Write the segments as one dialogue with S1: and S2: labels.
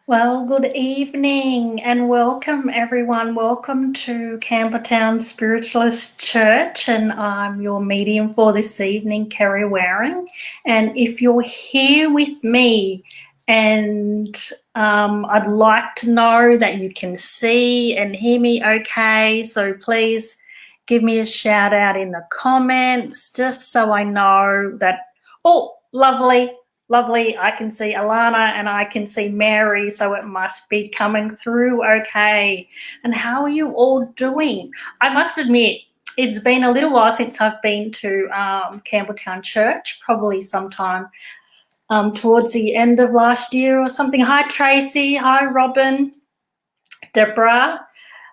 S1: Well, good evening and welcome everyone. Welcome to Campbelltown Spiritualist Church, and I'm your medium for this evening, Kerrie Waring. And if you're here with me and I'd like to know that you can see and hear me okay, so please give me a shout out in the comments just so I know that, oh, lovely. Lovely, I can see Alana and I can see Mary, so it must be coming through okay. And how are you all doing? I must admit, it's been a little while since I've been to Campbelltown Church, probably sometime towards the end of last year or something. Hi Tracy, hi Robin, Deborah.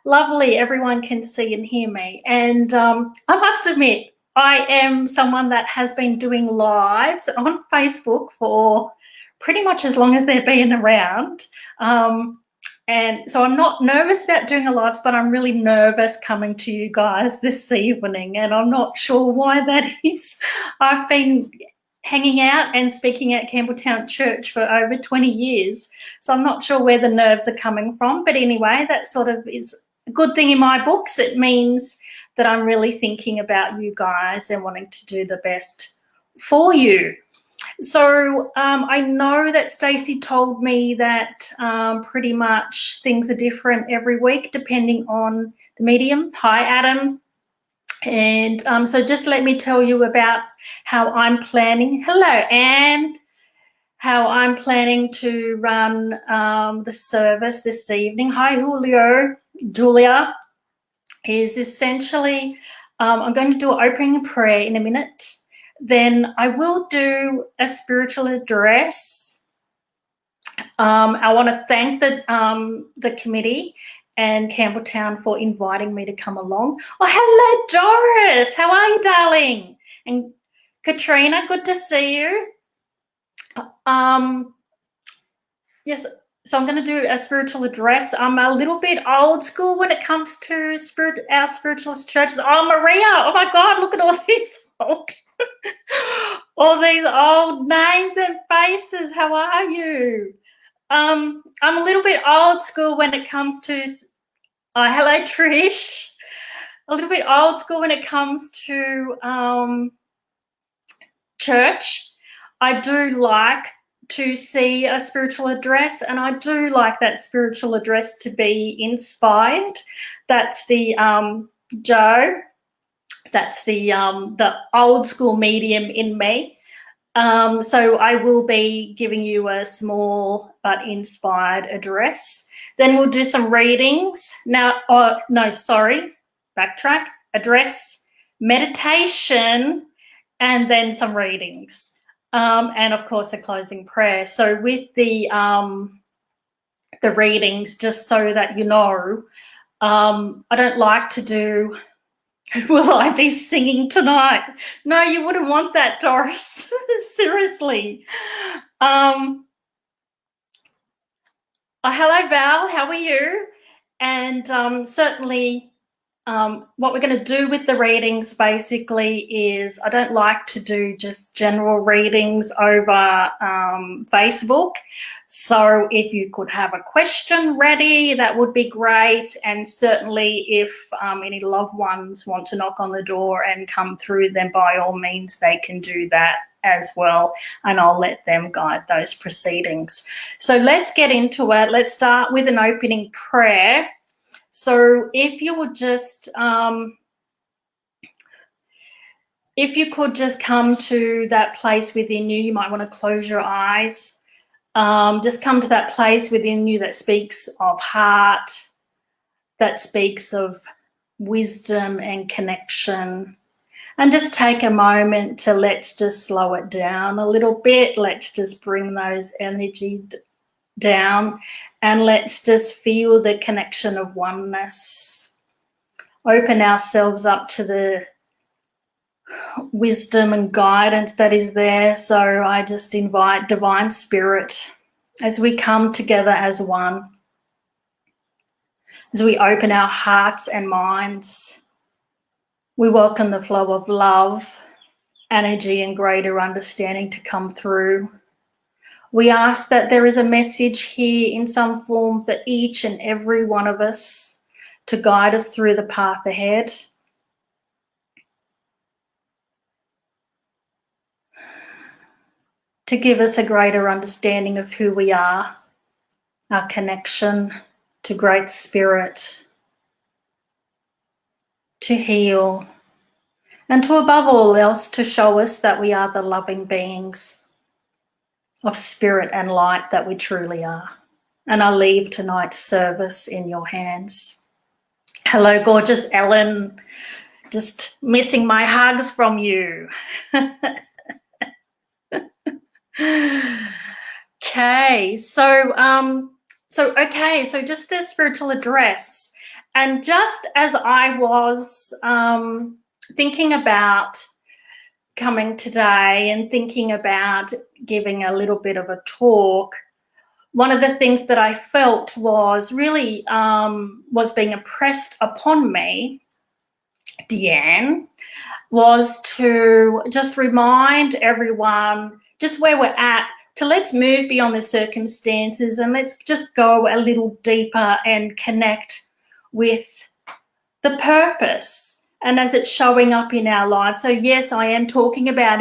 S1: Lovely, everyone can see and hear me. And I must admit, I am someone that has been doing lives on Facebook for pretty much as long as they've been around. And so I'm not nervous about doing a lives, but I'm really nervous coming to you guys this evening, and I'm not sure why that is. I've been hanging out and speaking at Campbelltown Church for over 20 years, so I'm not sure where the nerves are coming from. But anyway, that sort of is a good thing in my books. It means that I'm really thinking about you guys and wanting to do the best for you. So I know that Stacey told me that pretty much things are different every week depending on the medium. Hi, Adam. And so just let me tell you about how I'm planning. Hello, Anne. How I'm planning to run the service this evening. Hi, Julio. Julia. Is essentially, I'm going to do an opening prayer in a minute. Then I will do a spiritual address. I want to thank the committee and Campbelltown for inviting me to come along. Oh, hello, Doris. How are you, darling? And Katrina, good to see you. Yes. So I'm going to do a spiritual address. I'm a little bit old school when it comes to our spiritualist churches. Oh, Maria, oh my God, look at all these old names and faces. How are you? I'm a little bit old school when it comes to, hello Trish. A little bit old school when it comes to church. I do like to see a spiritual address, and I do like that spiritual address to be inspired. That's the Joe. That's the old school medium in me. So I will be giving you a small but inspired address. Then we'll do some readings. Now, backtrack. Address, meditation, and then some readings. And of course a closing prayer. So with the readings, just so that you know, I don't like to do, will I be singing tonight? No, you wouldn't want that, Doris. Seriously. Hello, Val, how are you? And certainly what we're going to do with the readings basically is, I don't like to do just general readings over Facebook. So if you could have a question ready, that would be great. And certainly if any loved ones want to knock on the door and come through, then by all means they can do that as well, and I'll let them guide those proceedings. So let's get into it. Let's start with an opening prayer. So if you would just, if you could just come to that place within you, you might want to close your eyes. Just come to that place within you that speaks of heart, that speaks of wisdom and connection. And just take a moment to let's just slow it down a little bit. Let's just bring those energies down, and let's just feel the connection of oneness. Open ourselves up to the wisdom and guidance that is there. So I just invite Divine Spirit as we come together as one, as we open our hearts and minds. We welcome the flow of love, energy, and greater understanding to come through. We ask that there is a message here in some form for each and every one of us to guide us through the path ahead. To give us a greater understanding of who we are, our connection to Great Spirit, to heal, and to above all else to show us that we are the loving beings of spirit and light that we truly are. And I leave tonight's service in your hands. Hello, gorgeous Ellen. Just missing my hugs from you. Okay, so just the spiritual address. And just as I was thinking about coming today and thinking about giving a little bit of a talk, one of the things that I felt was really was being impressed upon me, Deanne, was to just remind everyone just where we're at, to let's move beyond the circumstances and let's just go a little deeper and connect with the purpose and as it's showing up in our lives. So yes, I am talking about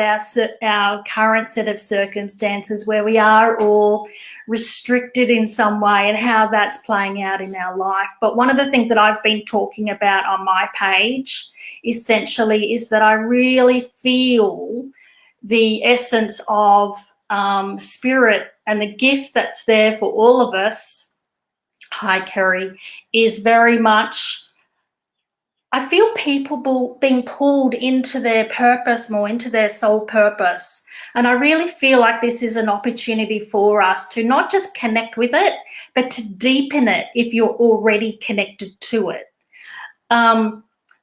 S1: our current set of circumstances where we are all restricted in some way and how that's playing out in our life. But one of the things that I've been talking about on my page essentially is that I really feel the essence of spirit and the gift that's there for all of us, hi Kerrie, is very much, I feel people being pulled into their purpose more, into their soul purpose. And I really feel like this is an opportunity for us to not just connect with it, but to deepen it if you're already connected to it.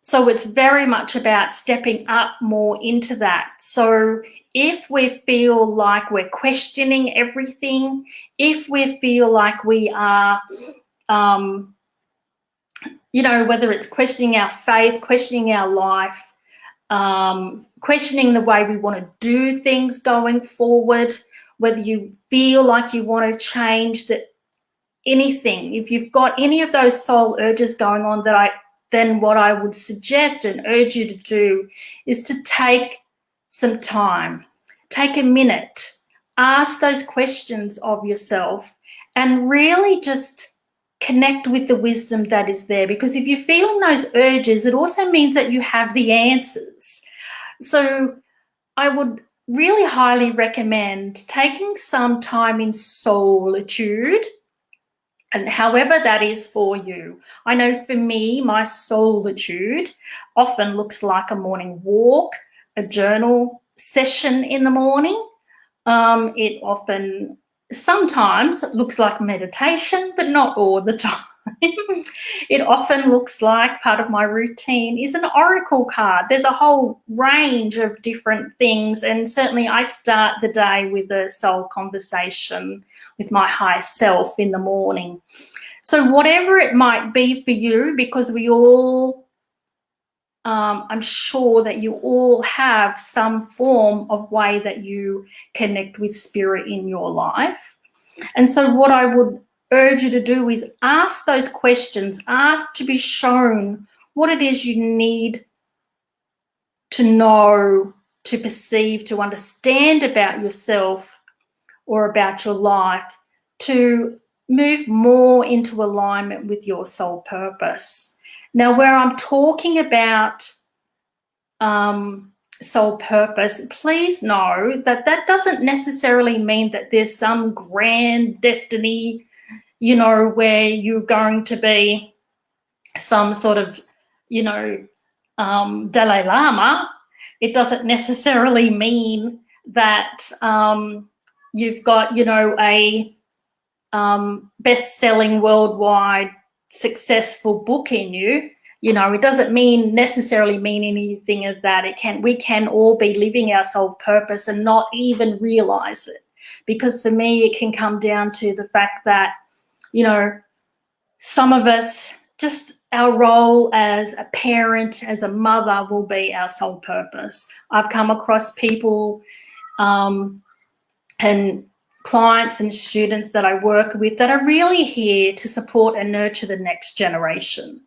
S1: So it's very much about stepping up more into that. So if we feel like we're questioning everything, if we feel like we are, whether it's questioning our faith, questioning our life, questioning the way we want to do things going forward, whether you feel like you want to change anything, if you've got any of those soul urges going on, then what I would suggest and urge you to do is to take some time, take a minute, ask those questions of yourself and really just connect with the wisdom that is there. Because if you're feeling those urges, it also means that you have the answers. So I would really highly recommend taking some time in solitude, and however that is for you. I know for me, my solitude often looks like a morning walk, a journal session in the morning. It often sometimes looks like meditation, but not all the time. It often looks like part of my routine is an oracle card. There's a whole range of different things, and certainly I start the day with a soul conversation with my higher self in the morning. So whatever it might be for you, because we all, I'm sure that you all have some form of way that you connect with spirit in your life. And so what I would urge you to do is ask those questions, ask to be shown what it is you need to know, to perceive, to understand about yourself or about your life, to move more into alignment with your soul purpose. Now, where I'm talking about soul purpose, please know that that doesn't necessarily mean that there's some grand destiny, where you're going to be some sort of, Dalai Lama. It doesn't necessarily mean that you've got, a best-selling worldwide successful book in you. It doesn't necessarily mean anything of that. We can all be living our soul purpose and not even realize it. Because for me, it can come down to the fact that, some of us, just our role as a parent, as a mother, will be our soul purpose. I've come across people and clients and students that I work with that are really here to support and nurture the next generation.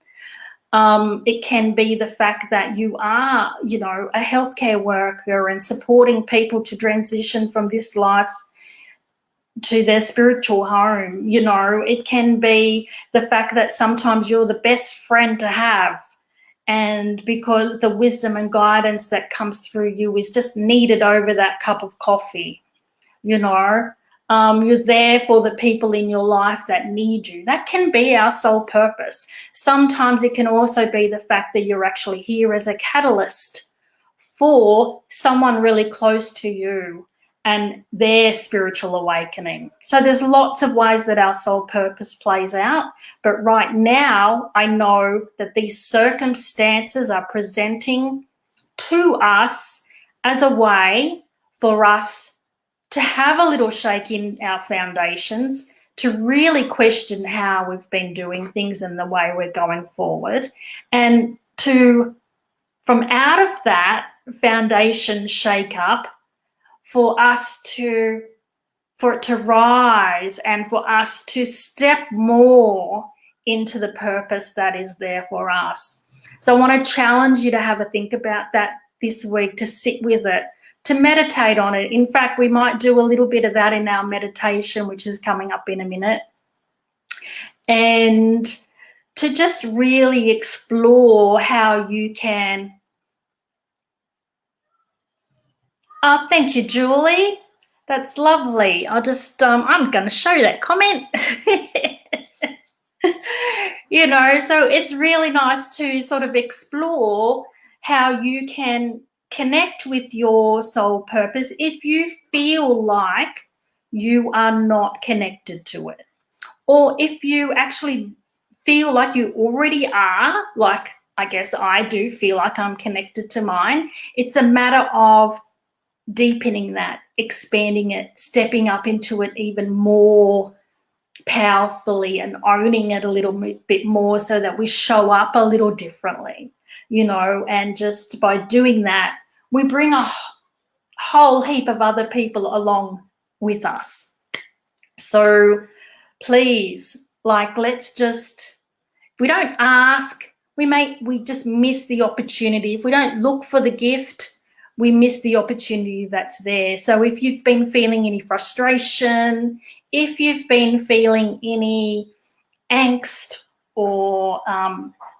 S1: It can be the fact that you are, you know, a healthcare worker and supporting people to transition from this life to their spiritual home. You know, it can be the fact that sometimes you're the best friend to have, and because the wisdom and guidance that comes through you is just needed over that cup of coffee. You know, you're there for the people in your life that need you. That can be our sole purpose. Sometimes it can also be the fact that you're actually here as a catalyst for someone really close to you and their spiritual awakening. So there's lots of ways that our soul purpose plays out. But right now, I know that these circumstances are presenting to us as a way for us to have a little shake in our foundations, to really question how we've been doing things and the way we're going forward, and to, from out of that foundation shake up, for it to rise and for us to step more into the purpose that is there for us. So I want to challenge you to have a think about that this week, to sit with it, to meditate on it. In fact, we might do a little bit of that in our meditation, which is coming up in a minute. And to just really explore how you can. Oh, thank you, Julie. That's lovely. I'll just, I'm going to show that comment. You know, so it's really nice to sort of explore how you can connect with your soul purpose if you feel like you are not connected to it. Or if you actually feel like you already are, like I guess I do feel like I'm connected to mine. It's a matter of deepening that, expanding it, stepping up into it even more powerfully and owning it a little bit more so that we show up a little differently, you know, and just by doing that, we bring a whole heap of other people along with us. So please, like, let's just, if we don't ask, we just miss the opportunity. If we don't look for the gift, we miss the opportunity that's there. So if you've been feeling any frustration, if you've been feeling any angst or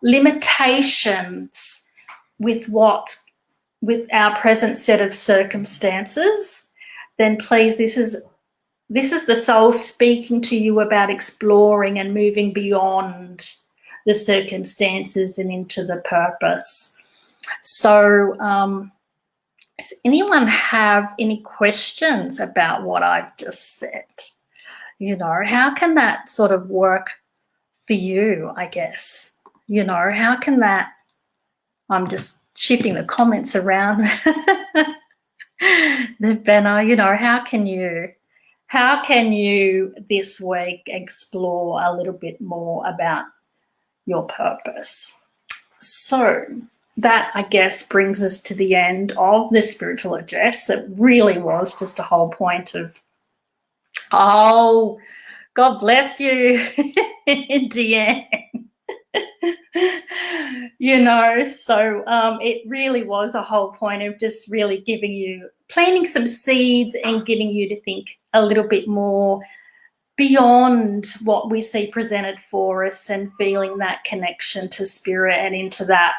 S1: limitations with our present set of circumstances, then please, this is the soul speaking to you about exploring and moving beyond the circumstances and into the purpose. So does anyone have any questions about what I've just said? You know, how can that sort of work for you, I guess? You know, how can that, I'm just shifting the comments around. The banner, you know, how can you this week explore a little bit more about your purpose? So that, I guess, brings us to the end of the spiritual address. It really was just a whole point of, oh, God bless you, Deanne. You know, so it really was a whole point of just really planting some seeds and getting you to think a little bit more beyond what we see presented for us and feeling that connection to spirit and into that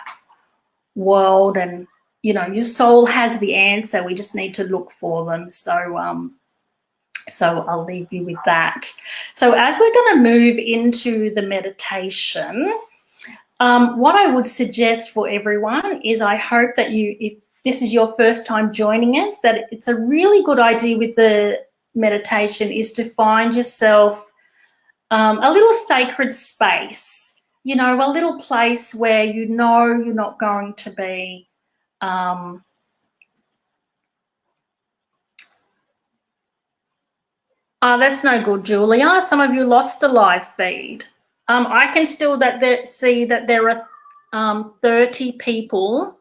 S1: world. And, you know, your soul has the answer. We just need to look for them. So I'll leave you with that. So as we're going to move into the meditation, what I would suggest for everyone is, I hope that if this is your first time joining us, that it's a really good idea with the meditation is to find yourself a little sacred space, you know, a little place where you know you're not going to be oh, that's no good, Julia. Some of you lost the live feed. I can still see that there are 30 people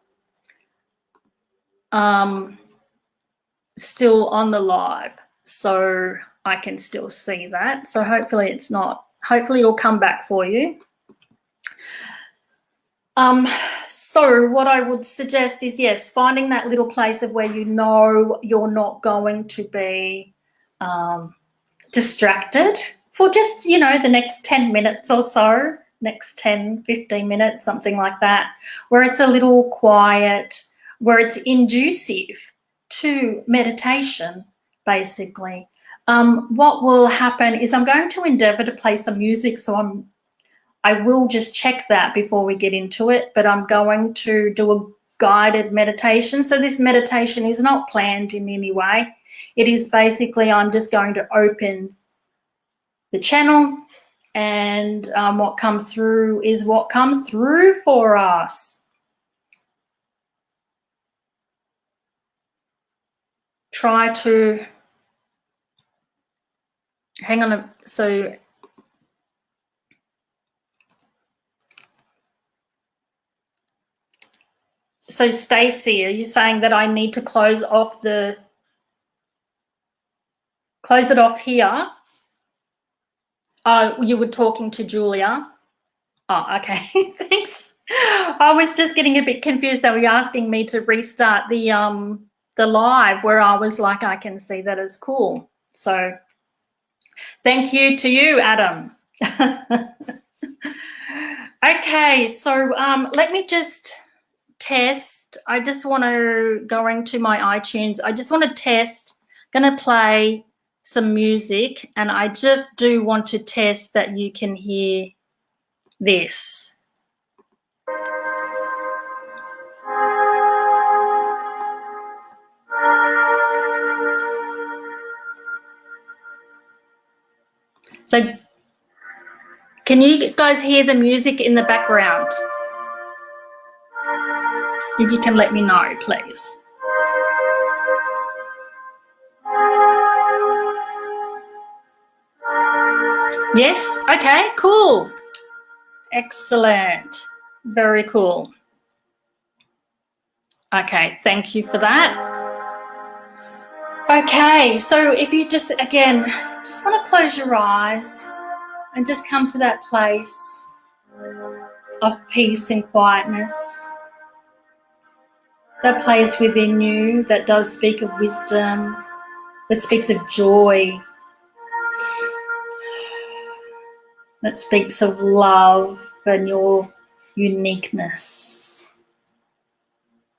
S1: still on the live. So I can still see that. So hopefully it's not, hopefully it'll come back for you. So what I would suggest is, yes, finding that little place of where you know you're not going to be distracted for just, you know, the next 10 minutes or so, next 10, 15 minutes, something like that, where it's a little quiet, where it's inducive to meditation, basically. What will happen is I'm going to endeavour to play some music, so I will just check that before we get into it, but I'm going to do a guided meditation. So this meditation is not planned in any way. It is basically, I'm just going to open the channel, and what comes through is what comes through for us. Try to, hang on, so Stacey, are you saying that I need to close it off here? You were talking to Julia. Oh, okay. Thanks. I was just getting a bit confused. They were asking me to restart the live, where I was like, I can see that as cool. So thank you to you, Adam. Okay, so let me just test. I just want to go into my iTunes. I just want to test. Going to play some music, and I just do want to test that you can hear this. So can you guys hear the music in the background? If you can let me know, please. Yes? Okay, cool. Excellent. Very cool. Okay, thank you for that. Okay, so if you just, again, just want to close your eyes and just come to that place of peace and quietness. That place within you that does speak of wisdom, that speaks of joy, that speaks of love and your uniqueness,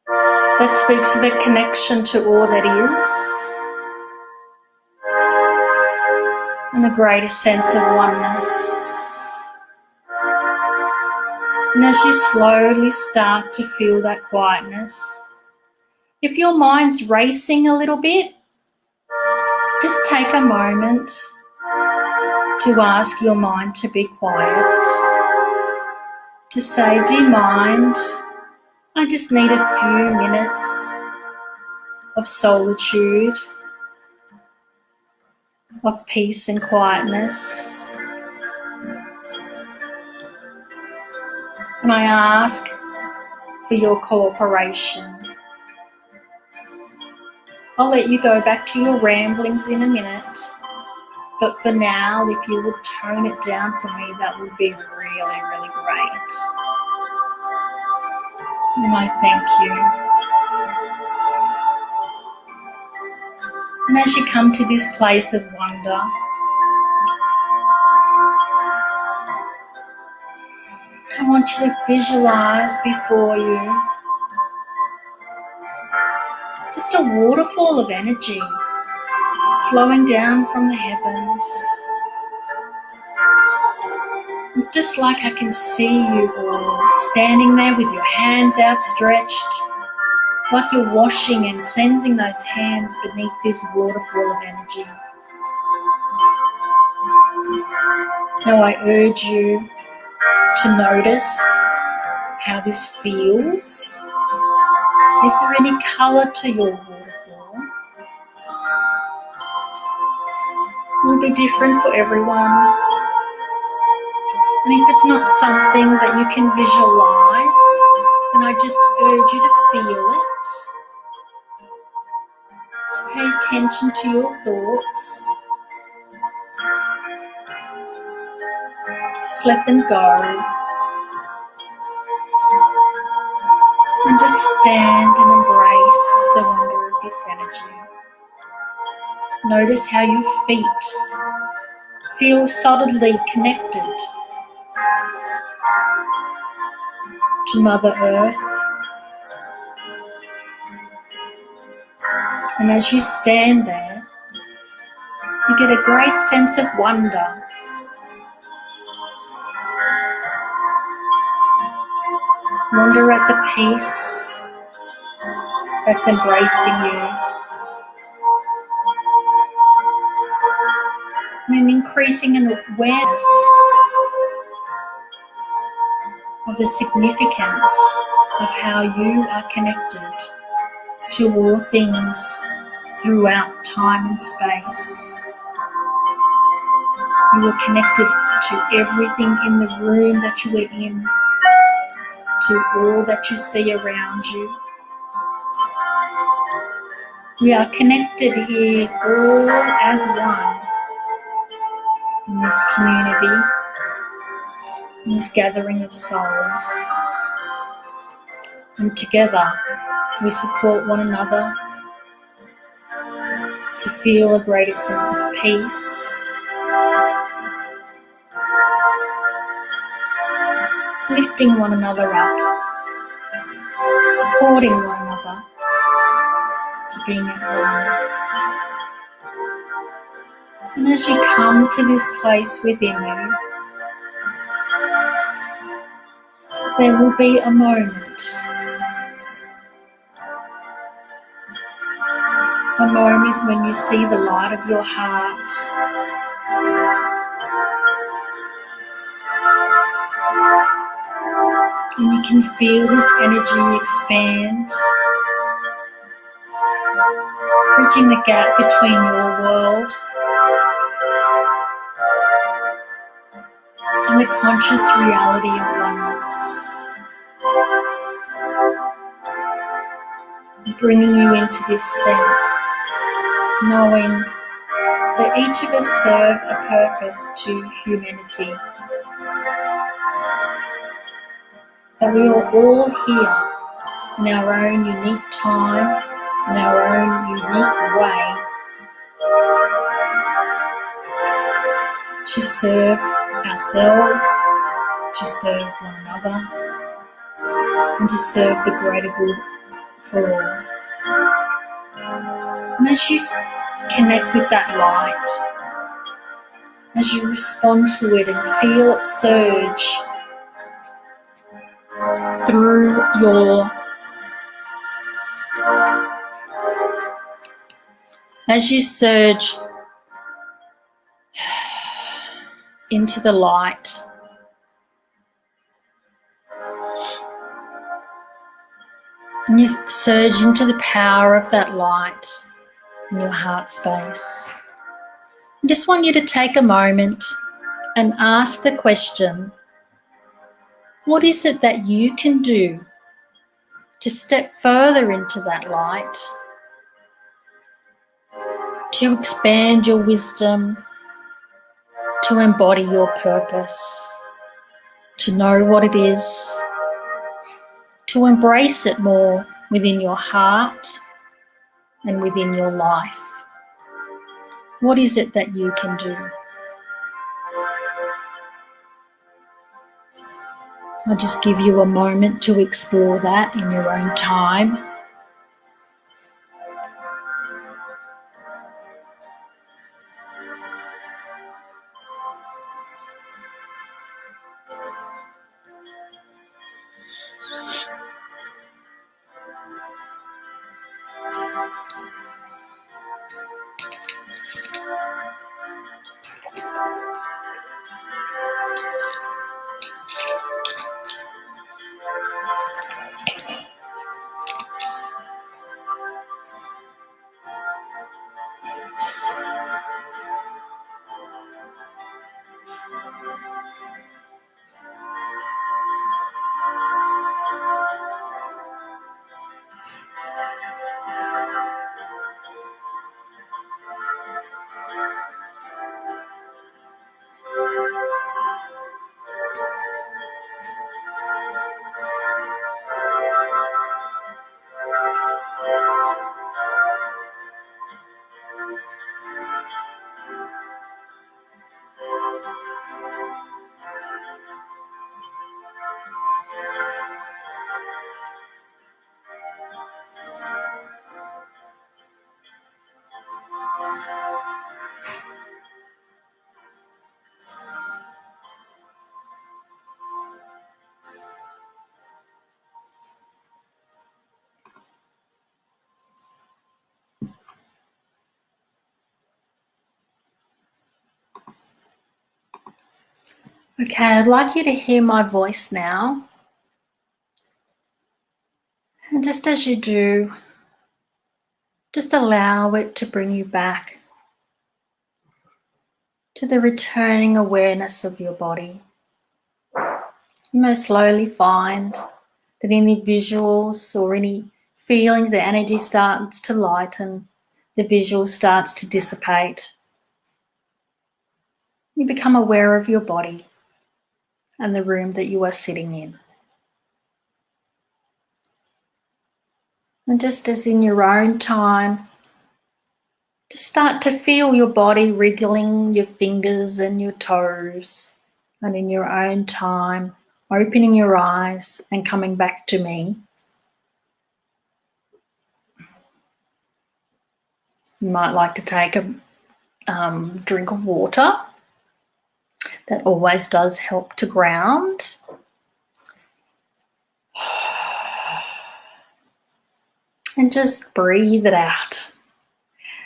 S1: that speaks of a connection to all that is, and a greater sense of oneness. And as you slowly start to feel that quietness, if your mind's racing a little bit, just take a moment to ask your mind to be quiet, to say, dear mind, I just need a few minutes of solitude, of peace and quietness. And I ask for your cooperation. I'll let you go back to your ramblings in a minute, but for now, if you would tone it down for me, that would be really, really great. And I thank you. And as you come to this place of wonder, I want you to visualize before you just a waterfall of energy flowing down from the heavens. It's just like I can see you all standing there with your hands outstretched, like you're washing and cleansing those hands beneath this waterfall of energy. Now I urge you to notice how this feels. Is there any colour to your waterfall? It will be different for everyone. And if it's not something that you can visualise, then I just urge you to feel it. Pay attention to your thoughts. Just let them go. And just stand and embrace the wonder of this energy. Notice how your feet feel solidly connected to Mother Earth. And as you stand there, you get a great sense of wonder. Wonder at the peace that's embracing you. And an increasing awareness of the significance of how you are connected to all things throughout time and space. You are connected to everything in the room that you are in, to all that you see around you. We are connected here all as one in this community, in this gathering of souls. And together we support one another to feel a greater sense of peace, lifting one another up, supporting one another to being at one. And as you come to this place within you, there will be a moment when you see the light of your heart, and you can feel this energy expand, bridging the gap between your world and the conscious reality of oneness, bringing you into this sense, knowing that each of us serve a purpose to humanity, that we are all here in our own unique time, in our own unique way, to serve ourselves, to serve one another, and to serve the greater good for all. And as you connect with that light, as you respond to it and feel it surge through your, as you surge into the light, and you surge into the power of that light in your heart space. I just want you to take a moment and ask the question, what is it that you can do to step further into that light, to expand your wisdom, to embody your purpose, to know what it is, to embrace it more within your heart and within your life? What is it that you can do? I'll just give you a moment to explore that in your own time. Okay, I'd like you to hear my voice now. And just as you do, just allow it to bring you back to the returning awareness of your body. You may slowly find that any visuals or any feelings, the energy starts to lighten, the visual starts to dissipate. You become aware of your body and the room that you are sitting in. And just as in your own time, just start to feel your body wriggling your fingers and your toes, and in your own time, opening your eyes and coming back to me. You might like to take a drink of water. That always does help to ground. And just breathe it out.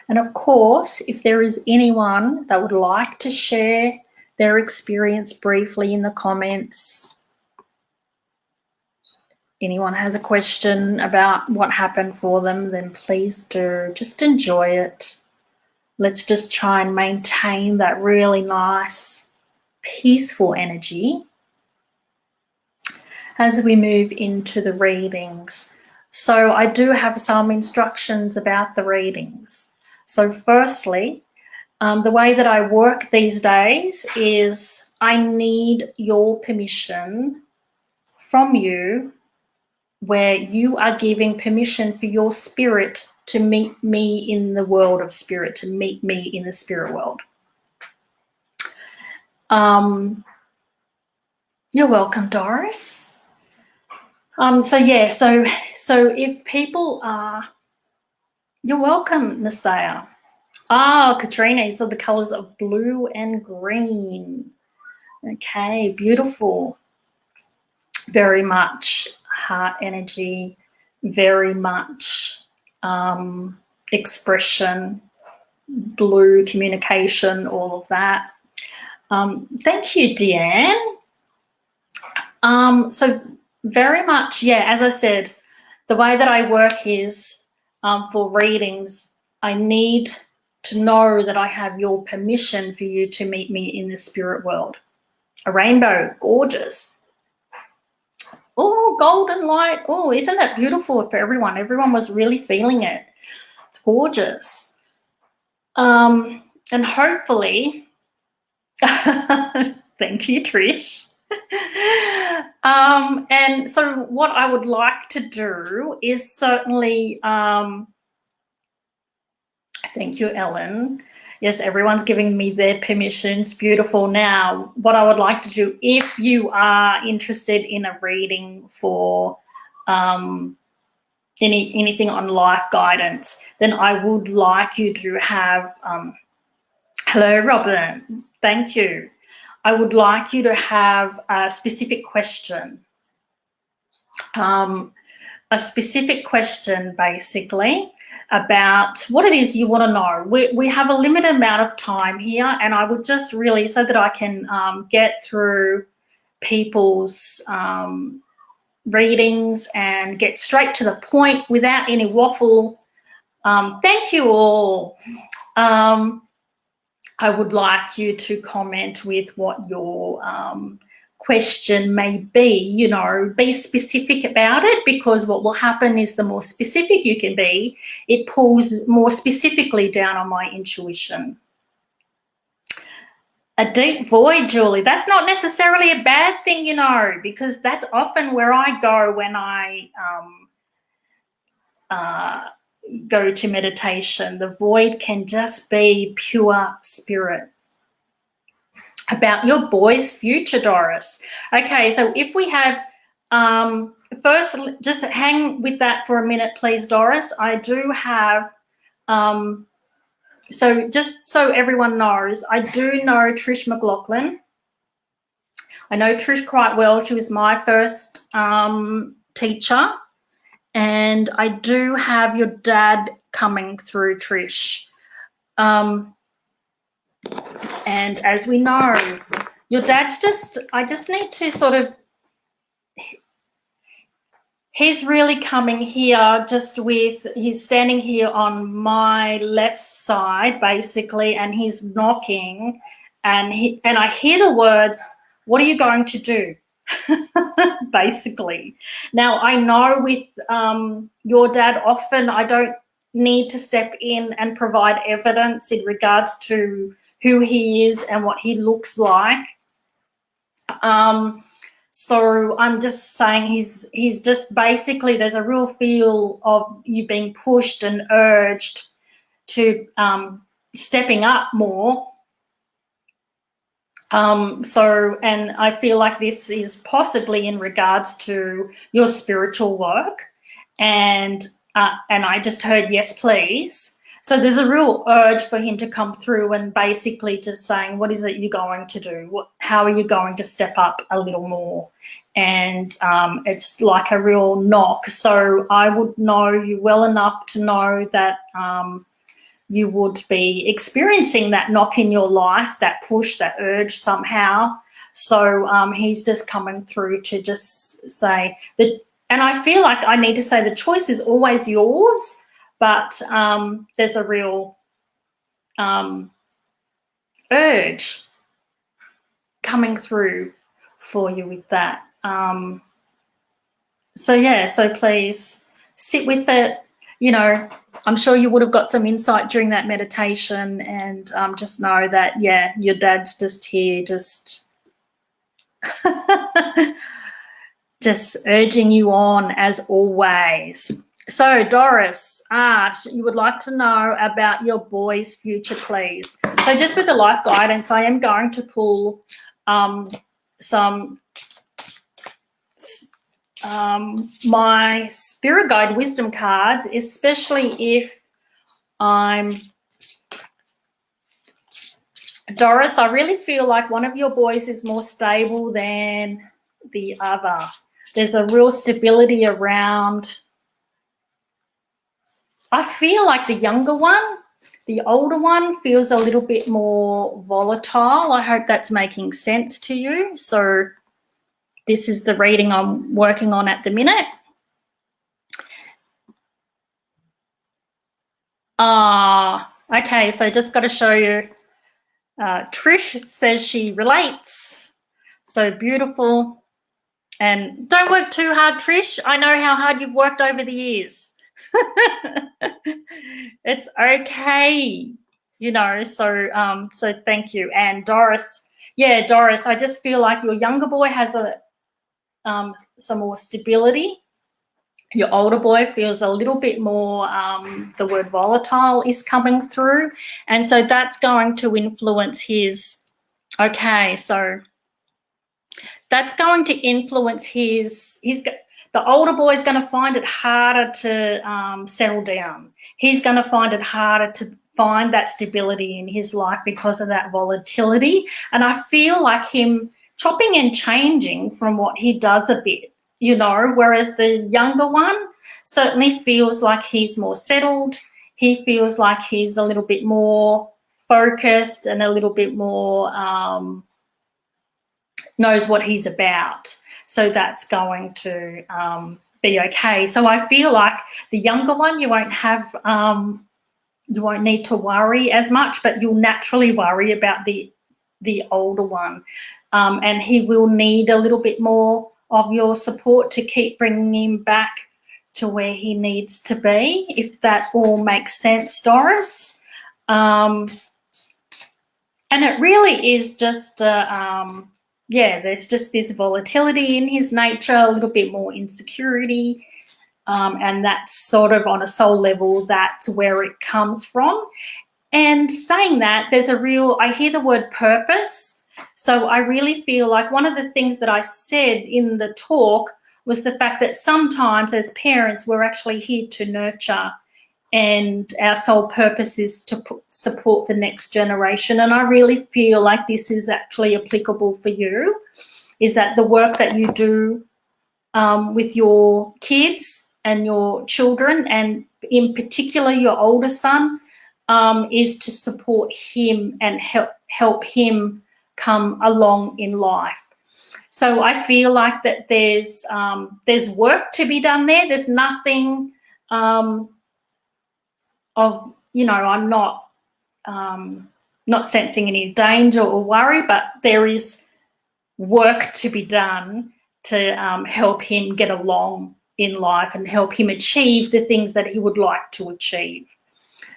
S1: And of course, if there is anyone that would like to share their experience briefly in the comments, anyone has a question about what happened for them, then please do. Just enjoy it. Let's just try and maintain that really nice, peaceful energy as we move into the readings. So I do have some instructions about the readings. So firstly, the way that I work these days is I need your permission from you, where you are giving permission for your spirit to meet me in the world of spirit, to meet me in the spirit world. You're welcome, Doris. So if people are, you're welcome, Nasaya. Katrina, you saw the colors of blue and green. Okay, beautiful. Very much heart energy, very much expression, blue communication, all of that. Thank you, Deanne. So very much, yeah, as I said, the way that I work is for readings, I need to know that I have your permission for you to meet me in the spirit world. A rainbow, gorgeous. Oh, golden light. Oh, isn't that beautiful for everyone? Everyone was really feeling it. It's gorgeous. And hopefully, thank you, Trish. And so what I would like to do is certainly, thank you, Ellen. Yes, everyone's giving me their permissions. Beautiful. Now, what I would like to do, if you are interested in a reading for anything on life guidance, then I would like you to have, hello, Robin, thank you. I would like you to have a specific question. A specific question, basically, about what it is you want to know. We have a limited amount of time here, and I would just really, so that I can get through people's readings and get straight to the point without any waffle. Thank you all. I would like you to comment with what your question may be, you know, be specific about it, because what will happen is the more specific you can be, it pulls more specifically down on my intuition. A deep void, Julie, that's not necessarily a bad thing, you know, because that's often where I go when I go to meditation. The void can just be pure spirit. About your boy's future, Doris. Okay, so if we have, first, just hang with that for a minute, please, Doris. I do have, so just so everyone knows, I do know Trish McLaughlin. I know Trish quite well. She was my first teacher. And I do have your dad coming through, Trish. And as we know, your dad's I just need to sort of, he's really coming here he's standing here on my left side, basically, and he's knocking, and I hear the words, "What are you going to do?" Basically. Now, I know with your dad, often I don't need to step in and provide evidence in regards to who he is and what he looks like. So I'm just saying he's just basically, there's a real feel of you being pushed and urged to stepping up more. And I feel like this is possibly in regards to your spiritual work, and I just heard yes please. So there's a real urge for him to come through and basically just saying, what is it you're going to do? How are you going to step up a little more? And it's like a real knock. So I would know you well enough to know that you would be experiencing that knock in your life, that push, that urge somehow. So he's just coming through to just say that, and I feel like I need to say the choice is always yours, but there's a real urge coming through for you with that. So yeah, so please sit with it. You know, I'm sure you would have got some insight during that meditation, and just know that, yeah, your dad's just here, just just urging you on as always. So Doris asked, you would like to know about your boy's future, please. So just with the life guidance, I am going to pull some my spirit guide wisdom cards, especially if I'm Doris. I really feel like one of your boys is more stable than the other. There's a real stability around. I feel like the younger one, the older one, feels a little bit more volatile. I hope that's making sense to you. So this is the reading I'm working on at the minute. Okay, so just got to show you. Trish says she relates. So beautiful. And don't work too hard, Trish. I know how hard you've worked over the years. It's okay, you know. So so thank you. And Doris, yeah, Doris, I just feel like your younger boy has some more stability. Your older boy feels a little bit more, the word volatile is coming through, and so that's going to influence his, okay, so that's going to influence the older boy is going to find it harder to settle down. He's going to find it harder to find that stability in his life because of that volatility. And I feel like him chopping and changing from what he does a bit, you know, whereas the younger one certainly feels like he's more settled. He feels like he's a little bit more focused and a little bit more knows what he's about. So that's going to be okay. So I feel like the younger one, you won't have, you won't need to worry as much, but you'll naturally worry about the older one. And he will need a little bit more of your support to keep bringing him back to where he needs to be, if that all makes sense, Doris. And it really is just, yeah, there's just this volatility in his nature, a little bit more insecurity, and that's sort of on a soul level, that's where it comes from. And saying that, there's a real, I hear the word purpose. So I really feel like one of the things that I said in the talk was the fact that sometimes as parents, we're actually here to nurture, and our sole purpose is to support the next generation. And I really feel like this is actually applicable for you, is that the work that you do with your kids and your children, and in particular your older son, is to support him and help him come along in life. So I feel like that there's work to be done there. There's nothing I'm not sensing any danger or worry, but there is work to be done to help him get along in life and help him achieve the things that he would like to achieve.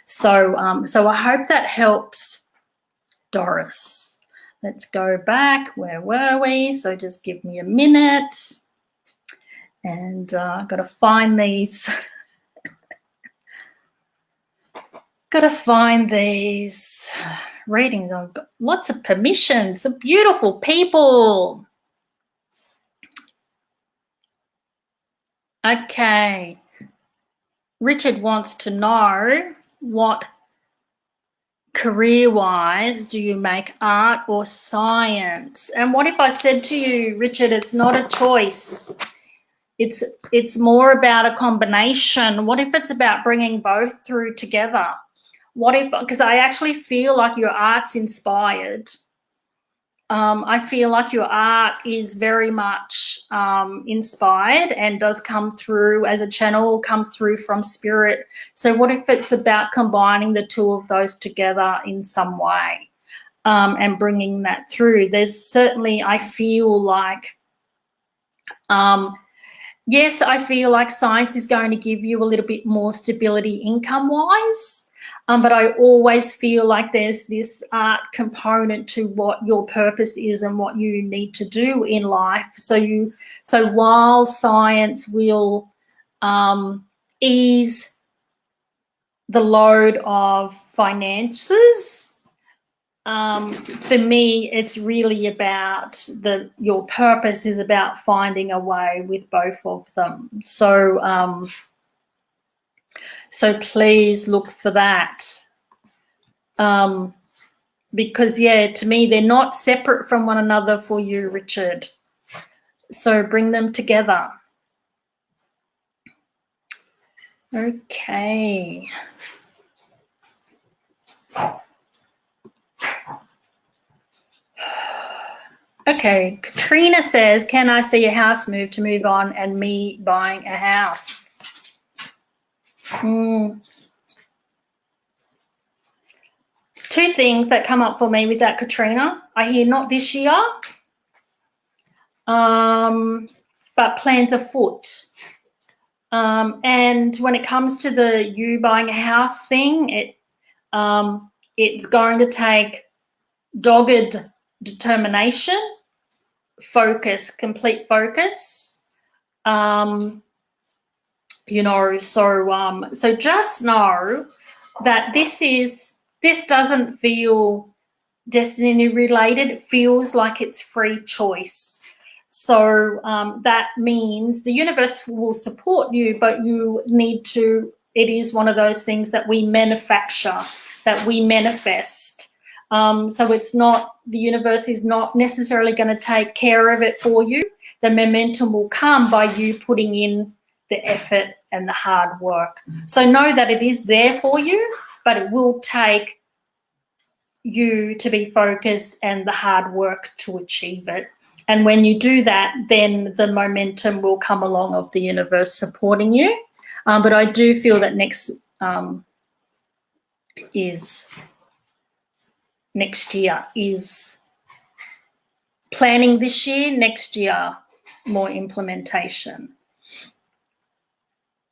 S1: So I hope that helps, Doris. Let's go back. Where were we? So just give me a minute. And I've got to find these. Got to find these readings. I've got lots of permissions. So beautiful people. Okay. Richard wants to know, what career-wise do you make, art or science? And what if I said to you, Richard, it's not a choice. It's more about a combination. What if it's about bringing both through together? What if, because I actually feel like your art's inspired. I feel like your art is very much inspired and does come through as a channel, comes through from spirit. So what if it's about combining the two of those together in some way and bringing that through? There's certainly, I feel like, yes, I feel like science is going to give you a little bit more stability income-wise. But I always feel like there's this art component to what your purpose is and what you need to do in life. So while science will ease the load of finances, for me, it's really about your purpose is about finding a way with both of them. So please look for that, because, yeah, to me, they're not separate from one another for you, Richard. So bring them together. Okay. Okay, Katrina says, can I see a house move to move on and me buying a house? Two things that come up for me with that, Katrina. I hear not this year, but plans afoot. And when it comes to you buying a house thing, it's going to take dogged determination, focus, complete focus. So just know that this doesn't feel destiny related. It feels like it's free choice. So that means the universe will support you, but you need to, it is one of those things that we manufacture, that we manifest. So it's not, the universe is not necessarily going to take care of it for you. The momentum will come by you putting in the effort and the hard work. So know that it is there for you, but it will take you to be focused and the hard work to achieve it. And when you do that, then the momentum will come along of the universe supporting you. But I do feel that next year is planning this year, next year more implementation.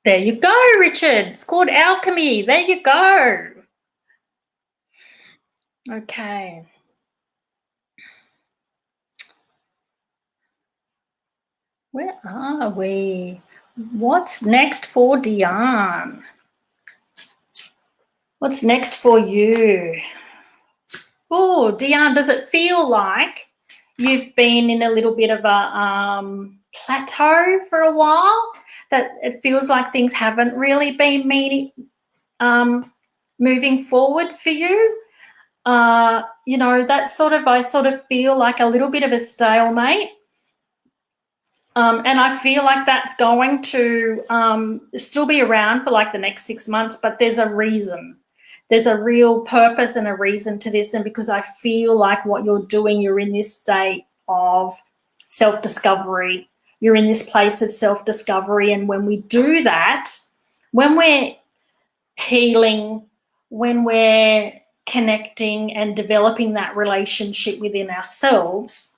S1: There you go, Richard. It's called alchemy. There you go. Okay. Where are we? What's next for Deanne? What's next for you? Oh, Deanne, does it feel like you've been in a little bit of a plateau for a while? That it feels like things haven't really been moving forward for you? That I sort of feel like a little bit of a stalemate. And I feel like that's going to still be around for like the next 6 months, but there's a reason. there's a real purpose and a reason to this, and because I feel like what you're doing, you're in this state of self-discovery. You're in this place of self-discovery, and when we do that, when we're healing, when we're connecting and developing that relationship within ourselves,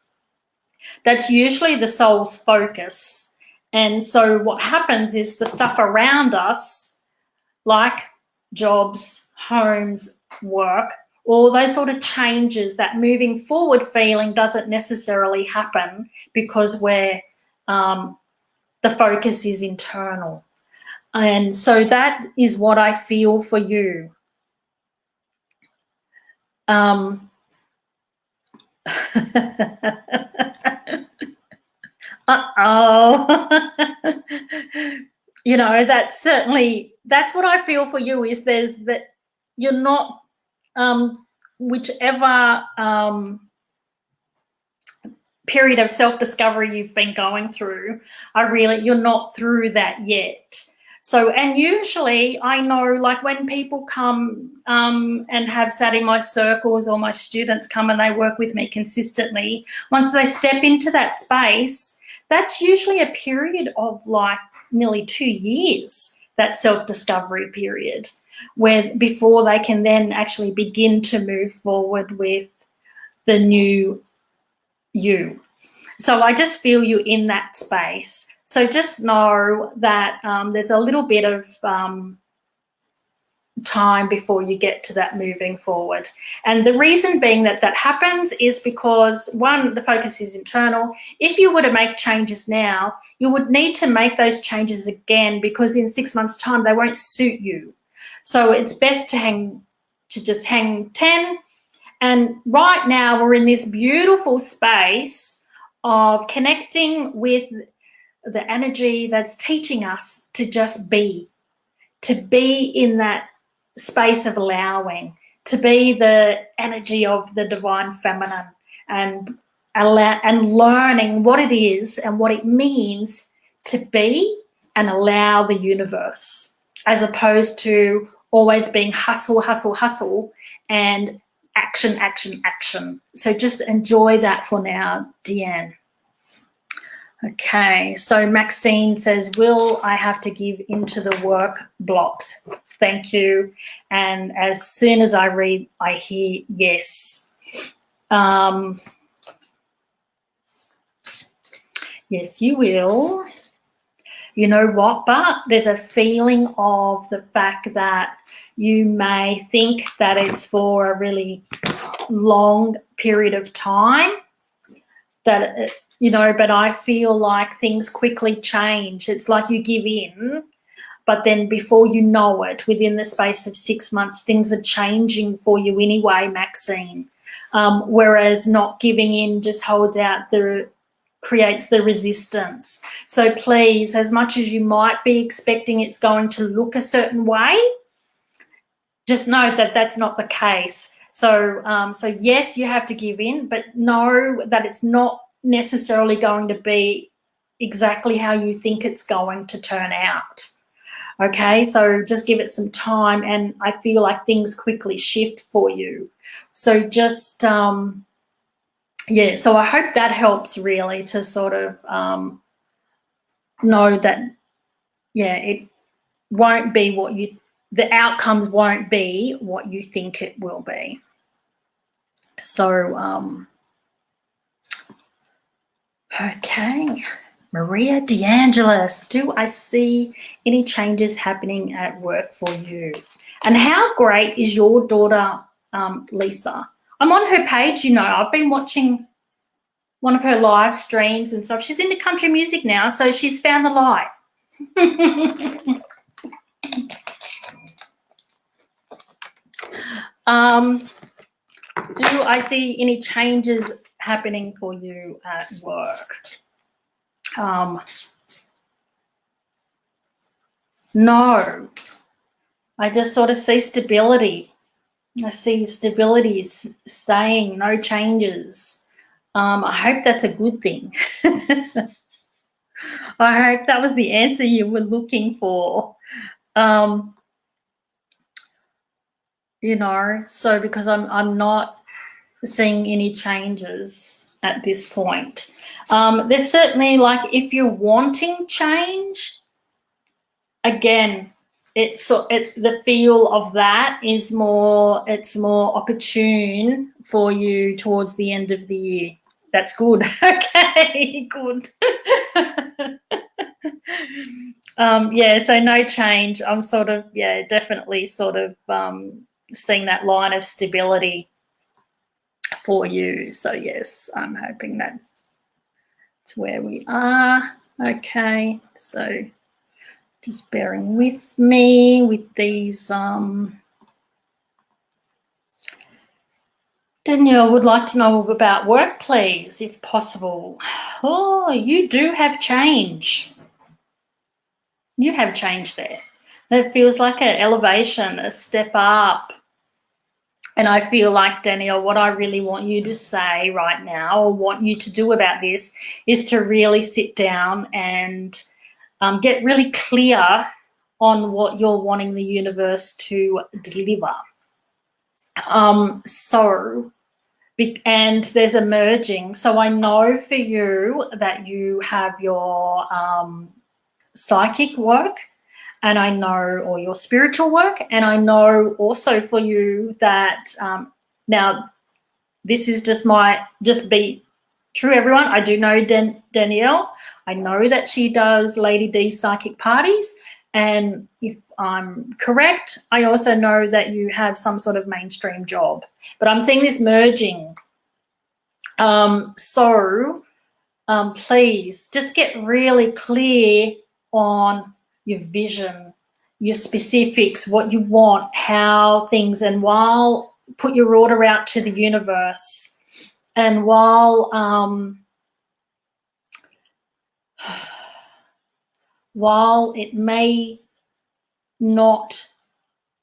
S1: that's usually the soul's focus. And so what happens is the stuff around us, like jobs, homes, work, all those sort of changes, that moving forward feeling doesn't necessarily happen because we're the focus is internal. And so that is what I feel for you. You know, that's what I feel for you, is there's that you're not whichever period of self-discovery you've been going through, you're not through that yet. So, and usually I know, like when people come and have sat in my circles, or my students come and they work with me consistently, once they step into that space, that's usually a period of like nearly 2 years, that self-discovery period, where before they can then actually begin to move forward with the new you. So I just feel you in that space. So just know that there's a little bit of time before you get to that moving forward. And the reason being that that happens is because, one, the focus is internal. If you were to make changes now, you would need to make those changes again, because in 6 months' time they won't suit you. So it's best to just hang 10. And right now we're in this beautiful space of connecting with the energy that's teaching us to just be, in that space of allowing, to be the energy of the divine feminine, and learning what it is and what it means to be and allow the universe, as opposed to always being hustle, hustle, hustle, and action, action, action. So just enjoy that for now, Deanne. Okay, so Maxine says, will I have to give into the work blocks? Thank you. And as soon as I read, I hear yes. Yes, you will. You know what, but there's a feeling of the fact that you may think that it's for a really long period of time, that, you know, but I feel like things quickly change. It's like you give in, but then before you know it, within the space of 6 months, things are changing for you anyway, Maxine. Whereas not giving in just creates the resistance. So please, as much as you might be expecting it's going to look a certain way, just know that that's not the case. So, so yes, you have to give in, but know that it's not necessarily going to be exactly how you think it's going to turn out. Okay, so just give it some time, and I feel like things quickly shift for you. So just, yeah, so I hope that helps really to sort of know that, yeah, it won't be what the outcomes won't be what you think it will be. So, okay. Maria DeAngelis, do I see any changes happening at work for you? And how great is your daughter, Lisa? I'm on her page, you know. I've been watching one of her live streams and stuff. She's into country music now, so she's found the light. Do I see any changes happening for you at work? No, I just sort of see stability. I see stability is staying, no changes. I hope that's a good thing. I hope that was the answer you were looking for. you know, so because I'm not seeing any changes at this point. There's certainly, like, if you're wanting change, again, it's the feel of that is more, it's more opportune for you towards the end of the year. That's good. Okay, good. Yeah, so no change. I'm sort of, yeah, definitely sort of seeing that line of stability for you. So yes, I'm hoping that's where we are. Okay, so just bearing with me with these. Danielle would like to know about work, please, if possible. Oh, you do have change. You have change there. That feels like an elevation, a step up. And I feel like, Danielle, what I really want you to say right now, or want you to do about this, is to really sit down and get really clear on what you're wanting the universe to deliver. And there's a merging. So I know for you that you have your psychic work, and I know, or your spiritual work, and I know also for you that now this is just be true, everyone. I do know Danielle. I know that she does Lady D psychic parties, and if I'm correct, I also know that you have some sort of mainstream job, but I'm seeing this merging. Please just get really clear on your vision, your specifics, what you want, how things, and while put your order out to the universe, and while it may not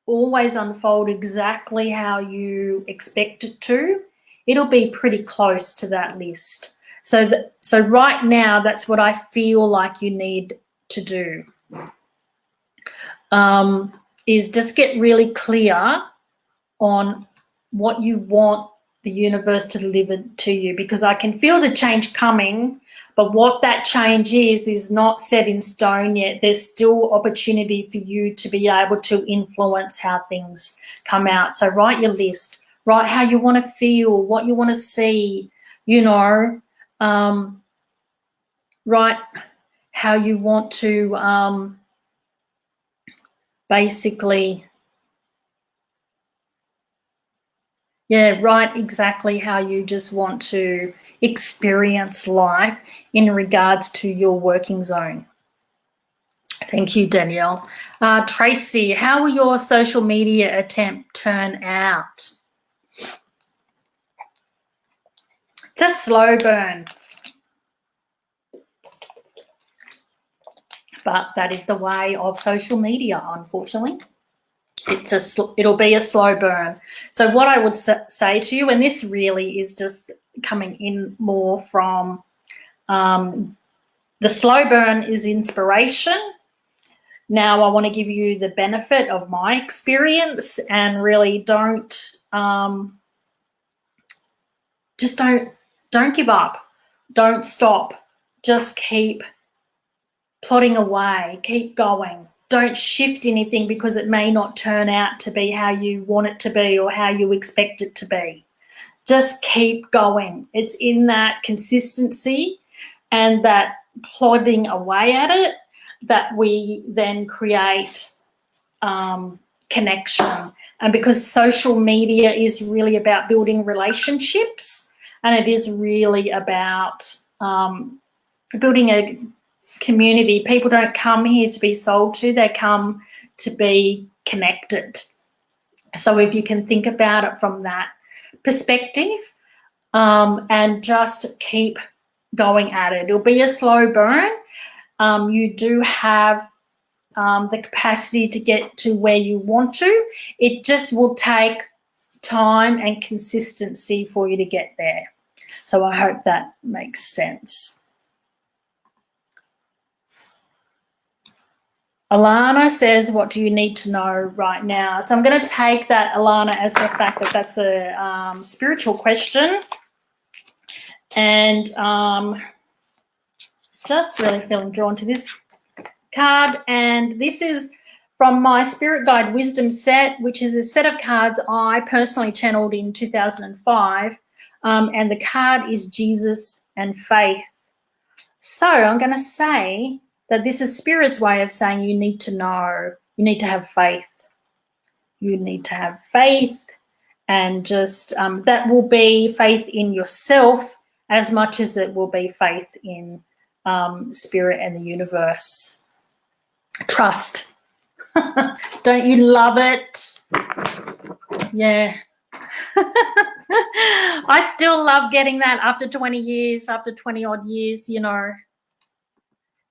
S1: always unfold exactly how you expect it to, it'll be pretty close to that list. So right now, that's what I feel like you need to do, is just get really clear on what you want the universe to deliver to you, because I can feel the change coming, but what that change is not set in stone yet. There's still opportunity for you to be able to influence how things come out. So write your list, write how you want to feel, what you want to see, you know, write how you want to basically, yeah, write exactly how you just want to experience life in regards to your working zone. Thank you, Danielle. Tracy, how will your social media attempt turn out? It's a slow burn, but that is the way of social media, unfortunately. It'll be a slow burn. So what I would say to you, and this really is just coming in more from the slow burn is inspiration. Now I want to give you the benefit of my experience, and really don't give up. Don't stop. Just keep plodding away. Keep going. Don't shift anything because it may not turn out to be how you want it to be or how you expect it to be. Just keep going. It's in that consistency and that plodding away at it that we then create connection. And because social media is really about building relationships, and it is really about building a community. People don't come here to be sold to, they come to be connected. So if you can think about it from that perspective, and just keep going at it. It'll be a slow burn. You do have the capacity to get to where you want to. It just will take time and consistency for you to get there. So I hope that makes sense. Alana says, what do you need to know right now? So I'm going to take that, Alana, as the fact that that's a spiritual question. And just really feeling drawn to this card. And this is from my Spirit Guide Wisdom set, which is a set of cards I personally channeled in 2005. And the card is Jesus and Faith. So I'm going to say that this is Spirit's way of saying you need to know, you need to have faith. You need to have faith, and just that will be faith in yourself as much as it will be faith in Spirit and the universe. Trust. Don't you love it? Yeah. I still love getting that after 20 years, after 20 odd years, you know.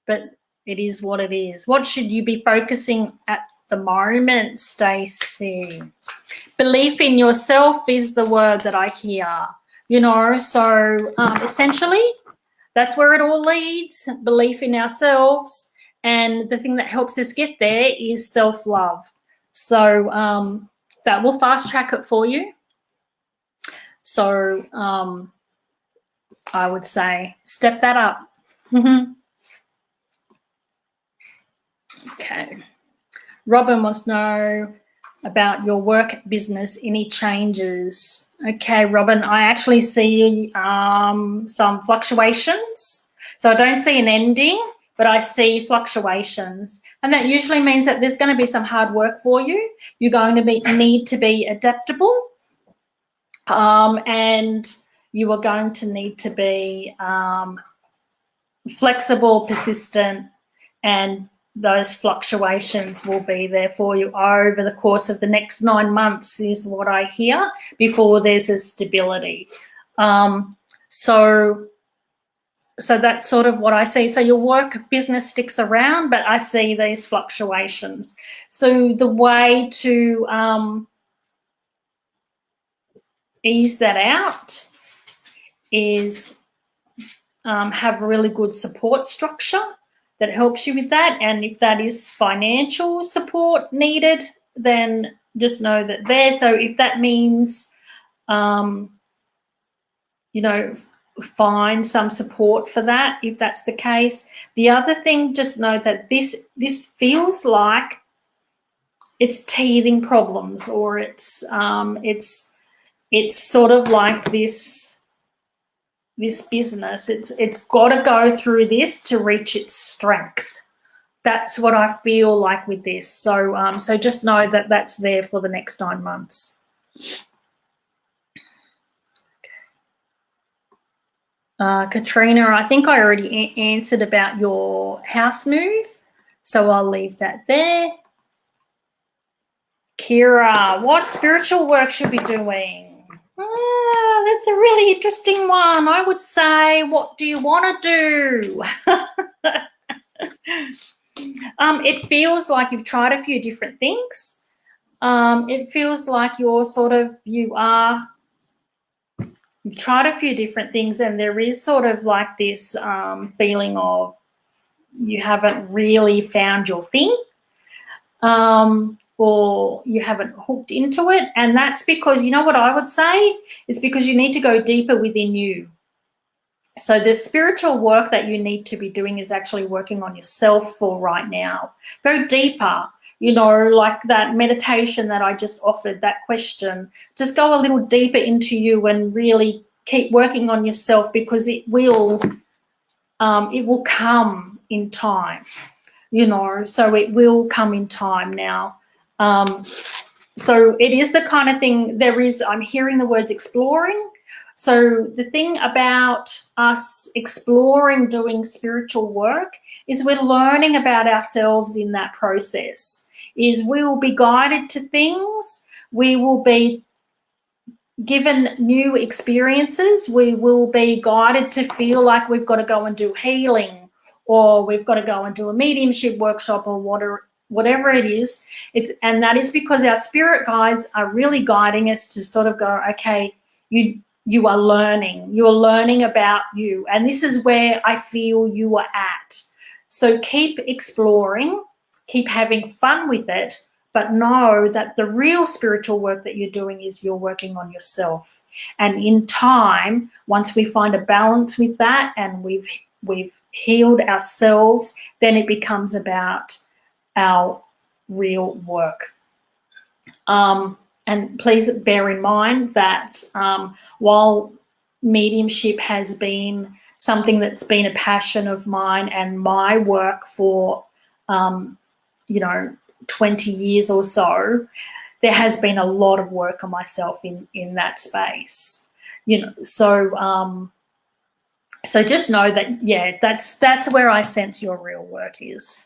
S1: But it is what it is. What should you be focusing at the moment, Stacey? Belief in yourself is the word that I hear, you know. So essentially, that's where it all leads, belief in ourselves. And the thing that helps us get there is self-love. So that will fast track it for you. So I would say step that up. Okay. Robin wants to know about your work business, any changes? Okay, Robin, I actually see some fluctuations. So I don't see an ending, but I see fluctuations. And that usually means that there's going to be some hard work for you. You're going to need to be adaptable. And you are going to need to be flexible, persistent, and those fluctuations will be there for you over the course of the next 9 months is what I hear, before there's a stability. So that's sort of what I see. So your work business sticks around, but I see these fluctuations. So the way to ease that out is have a really good support structure that helps you with that. And if that is financial support needed, then just know that there. So if that means, you know, find some support for that, if that's the case. The other thing, just know that this feels like it's teething problems, or it's sort of like this business, it's got to go through this to reach its strength. That's what I feel like with this. So so just know that that's there for the next 9 months. Katrina, I think I already answered about your house move, so I'll leave that there. Kira, what spiritual work should we be doing? That's a really interesting one. I would say, what do you want to do? It feels like you've tried a few different things. It feels like you've tried a few different things, and there is sort of like this feeling of you haven't really found your thing. Or you haven't hooked into it. And that's because, you know what I would say? It's because you need to go deeper within you. So the spiritual work that you need to be doing is actually working on yourself for right now. Go deeper, you know, like that meditation that I just offered, that question. Just go a little deeper into you and really keep working on yourself, because it will come in time, you know, so it will come in time now. So it is the kind of thing, I'm hearing the words exploring. So the thing about us exploring doing spiritual work is we're learning about ourselves in that process. Is we will be guided to things, we will be given new experiences, we will be guided to feel like we've got to go and do healing, or we've got to go and do a mediumship workshop, or whatever it is. And that is because our spirit guides are really guiding us to sort of go, okay, you are learning. You're learning about you. And this is where I feel you are at. So keep exploring. keep having fun with it, but know that the real spiritual work that you're doing is you're working on yourself. And in time, once we find a balance with that and we've healed ourselves, then it becomes about our real work. And please bear in mind that while mediumship has been something that's been a passion of mine and my work for, 20 years or so, there has been a lot of work on myself in that space. So just know that, yeah, that's where I sense your real work is.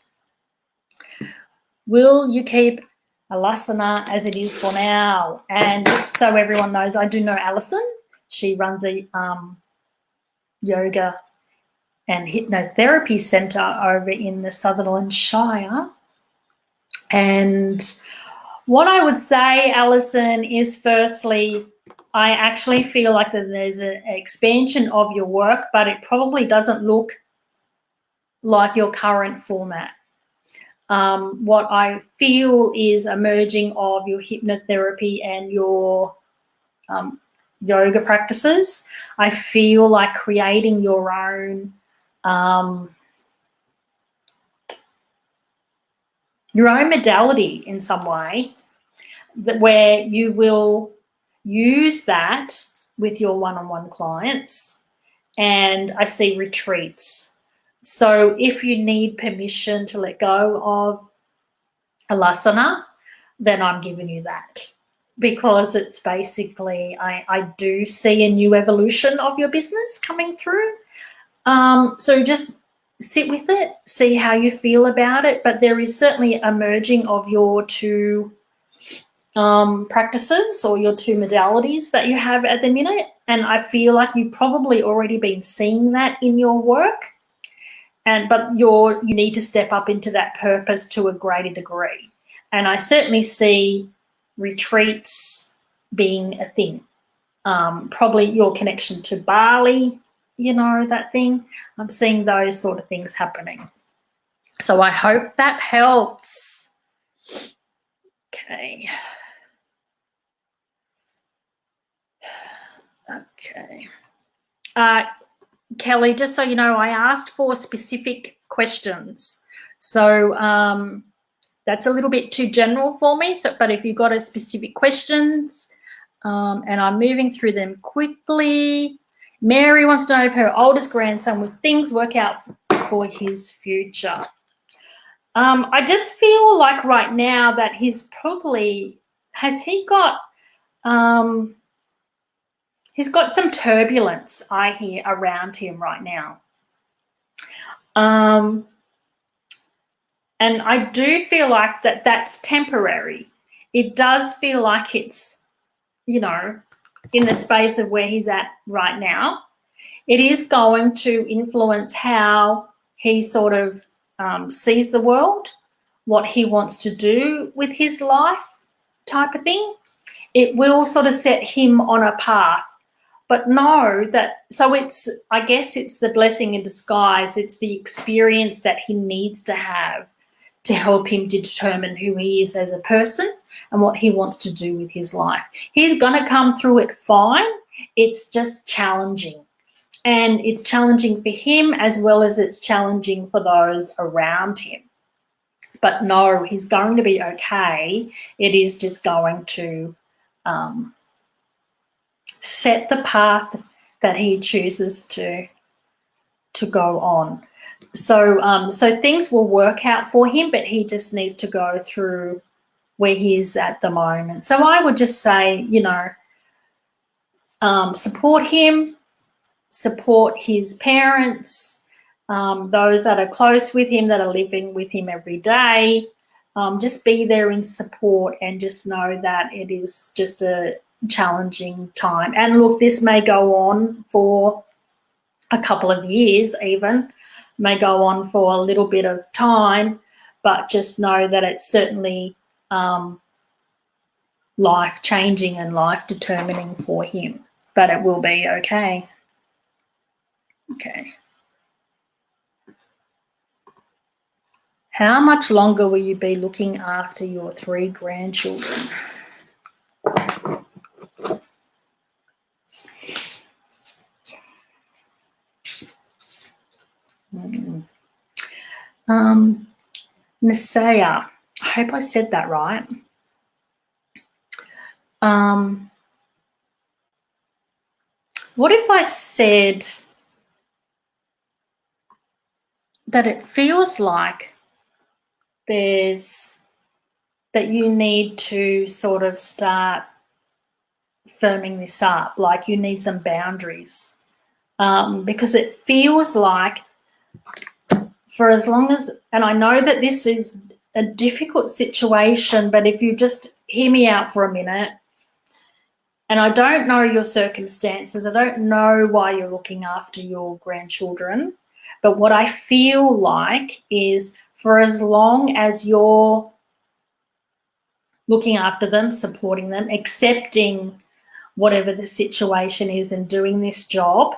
S1: Will you keep Alasana as it is for now? And just so everyone knows, I do know Alison. She runs a yoga and hypnotherapy centre over in the Sutherland Shire. And what I would say, Alison, is firstly, I actually feel like that there's an expansion of your work, but it probably doesn't look like your current format. What I feel is a merging of your hypnotherapy and your yoga practices. I feel like creating your own modality in some way, where you will use that with your one-on-one clients. And I see retreats. So if you need permission to let go of Alasana, then I'm giving you that, because it's basically, I do see a new evolution of your business coming through. So just sit with it, see how you feel about it. But there is certainly a merging of your two practices or your two modalities that you have at the minute. And I feel like you've probably already been seeing that in your work. But you need to step up into that purpose to a greater degree. And I certainly see retreats being a thing. Probably your connection to Bali, that thing. I'm seeing those sort of things happening. So I hope that helps. Okay. Okay. Kelly, just so you know, I asked for specific questions. So that's a little bit too general for me. But if you've got a specific questions, and I'm moving through them quickly. Mary wants to know if her oldest grandson, will things work out for his future? I just feel like right now that he's probably, he's got some turbulence, I hear, around him right now. And I do feel like that's temporary. It does feel like it's, in the space of where he's at right now. It is going to influence how he sort of sees the world, what he wants to do with his life type of thing. It will sort of set him on a path. But know that, so I guess it's the blessing in disguise. It's the experience that he needs to have to help him determine who he is as a person and what he wants to do with his life. He's going to come through it fine. It's just challenging. And it's challenging for him as well as it's challenging for those around him. But no, he's going to be okay. It is just going to set the path that he chooses to go on. So things will work out for him, but he just needs to go through where he is at the moment. So I would just say, support him, support his parents, those that are close with him, that are living with him every day. Just be there in support and just know that it is just a challenging time. And look, this may go on for a couple of years, even may go on for a little bit of time, but just know that it's certainly life changing and life determining for him, but it will be okay. How much longer will you be looking after your 3 grandchildren? Nisaya, I hope I said that right. What if I said that it feels like that you need to sort of start firming this up, like you need some boundaries, because it feels like for as long as, and I know that this is a difficult situation, but if you just hear me out for a minute, and I don't know your circumstances, I don't know why you're looking after your grandchildren, but what I feel like is for as long as you're looking after them, supporting them, accepting whatever the situation is and doing this job,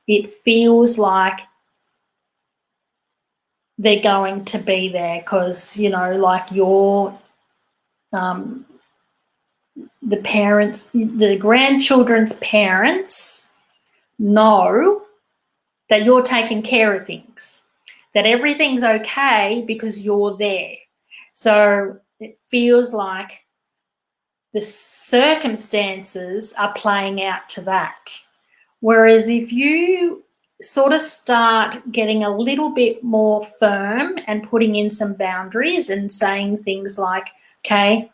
S1: it feels like they're going to be there because, you know, like your the parents, the grandchildren's parents know that you're taking care of things, that everything's okay because you're there. So it feels like the circumstances are playing out to that. Whereas if you sort of start getting a little bit more firm and putting in some boundaries and saying things like, okay,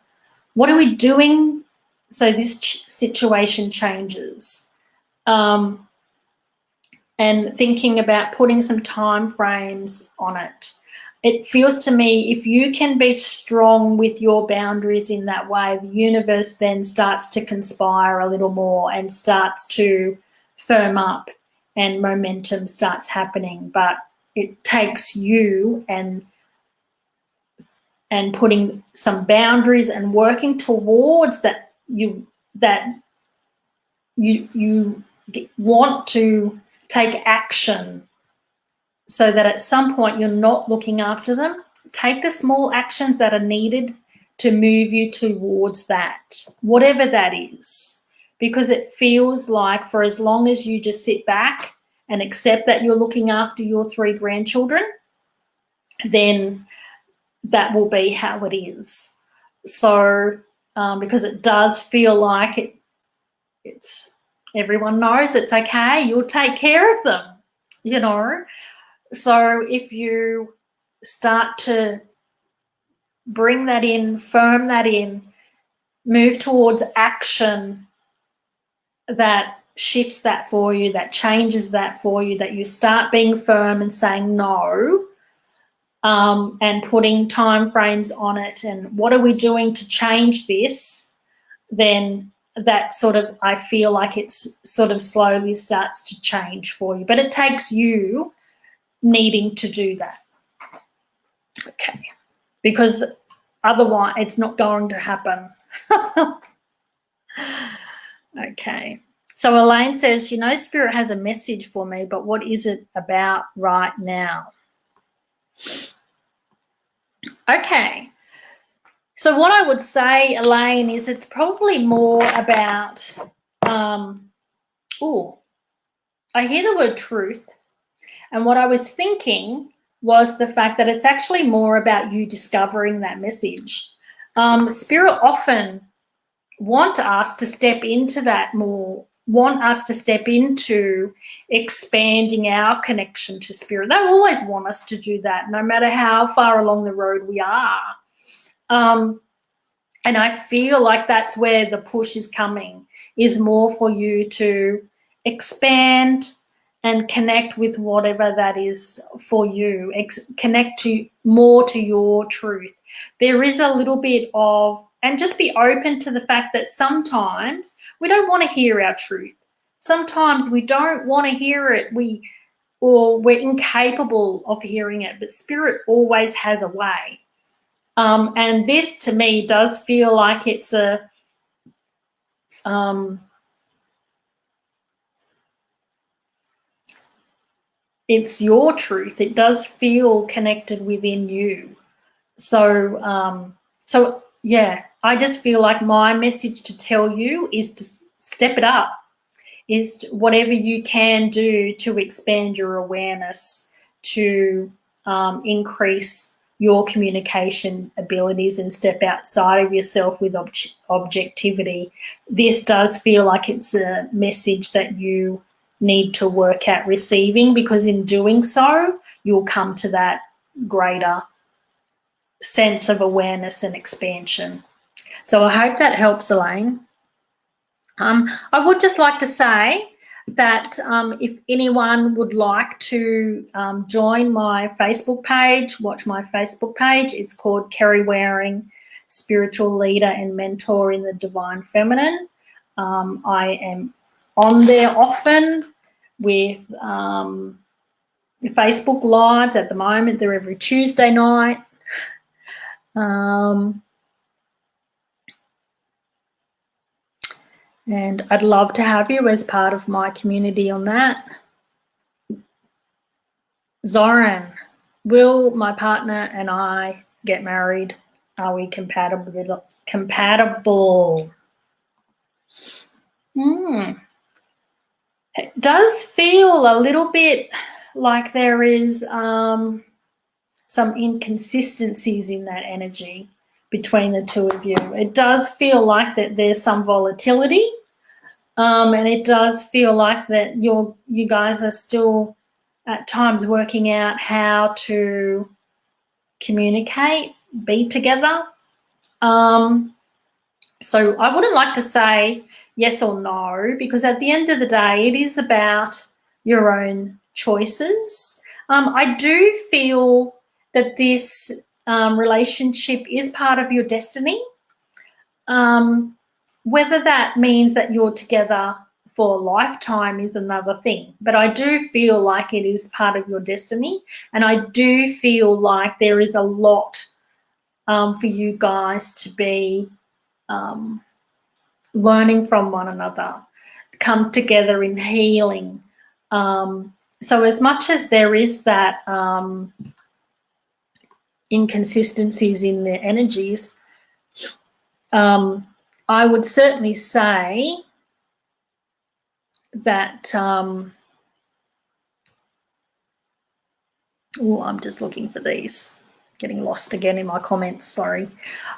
S1: what are we doing so this situation changes? And thinking about putting some time frames on it. It feels to me if you can be strong with your boundaries in that way, the universe then starts to conspire a little more and starts to firm up and momentum starts happening. But it takes you and putting some boundaries and working towards that you want to take action so that at some point you're not looking after them. Take the small actions that are needed to move you towards that, whatever that is, because it feels like for as long as you just sit back and accept that you're looking after your 3 grandchildren, then that will be how it is. So because it does feel like it's everyone knows it's okay, you'll take care of them, you know. So if you start to bring that in, firm that in, move towards action that shifts that for you, that changes that for you, that you start being firm and saying no, and putting time frames on it and what are we doing to change this, then that sort of, I feel like it's sort of slowly starts to change for you. But it takes you needing to do that. Okay. Because otherwise it's not going to happen. Okay. So Elaine says, you know, Spirit has a message for me, but what is it about right now? Okay. So what I would say, Elaine, is it's probably more about, I hear the word truth. And what I was thinking was the fact that it's actually more about you discovering that message. Spirit often want us to step into that more, want us to step into expanding our connection to Spirit. They always want us to do that, no matter how far along the road we are. And I feel like that's where the push is coming, is more for you to expand and connect with whatever that is for you, connect to more to your truth. There is a little bit of, and just be open to the fact that sometimes we don't want to hear our truth. Sometimes we don't want to hear it, or we're incapable of hearing it, but Spirit always has a way. And this to me does feel like it's a it's your truth. It does feel connected within you. So yeah, I just feel like my message to tell you is to step it up, is whatever you can do to expand your awareness, to increase your communication abilities and step outside of yourself with objectivity. This does feel like it's a message that you need to work at receiving, because in doing so, you'll come to that greater sense of awareness and expansion. So I hope that helps, Elaine. I would just like to say that if anyone would like to join my Facebook page, watch my Facebook page, it's called Kerrie Waring, Spiritual Leader and Mentor in the Divine Feminine. I am on there often with Facebook Lives. At the moment, they're every Tuesday night. And I'd love to have you as part of my community on that. Zoran, will my partner and I get married? Are we compatible? It does feel a little bit like there is some inconsistencies in that energy between the two of you. It does feel like that there's some volatility, and it does feel like that you guys are still at times working out how to communicate, be together. So I wouldn't like to say yes or no, because at the end of the day, it is about your own choices. I do feel that this relationship is part of your destiny. Whether that means that you're together for a lifetime is another thing, but I do feel like it is part of your destiny, and I do feel like there is a lot for you guys to be learning from one another, come together in healing. So as much as there is that inconsistencies in the energies, I would certainly say that, I'm just looking for these, getting lost again in my comments, sorry.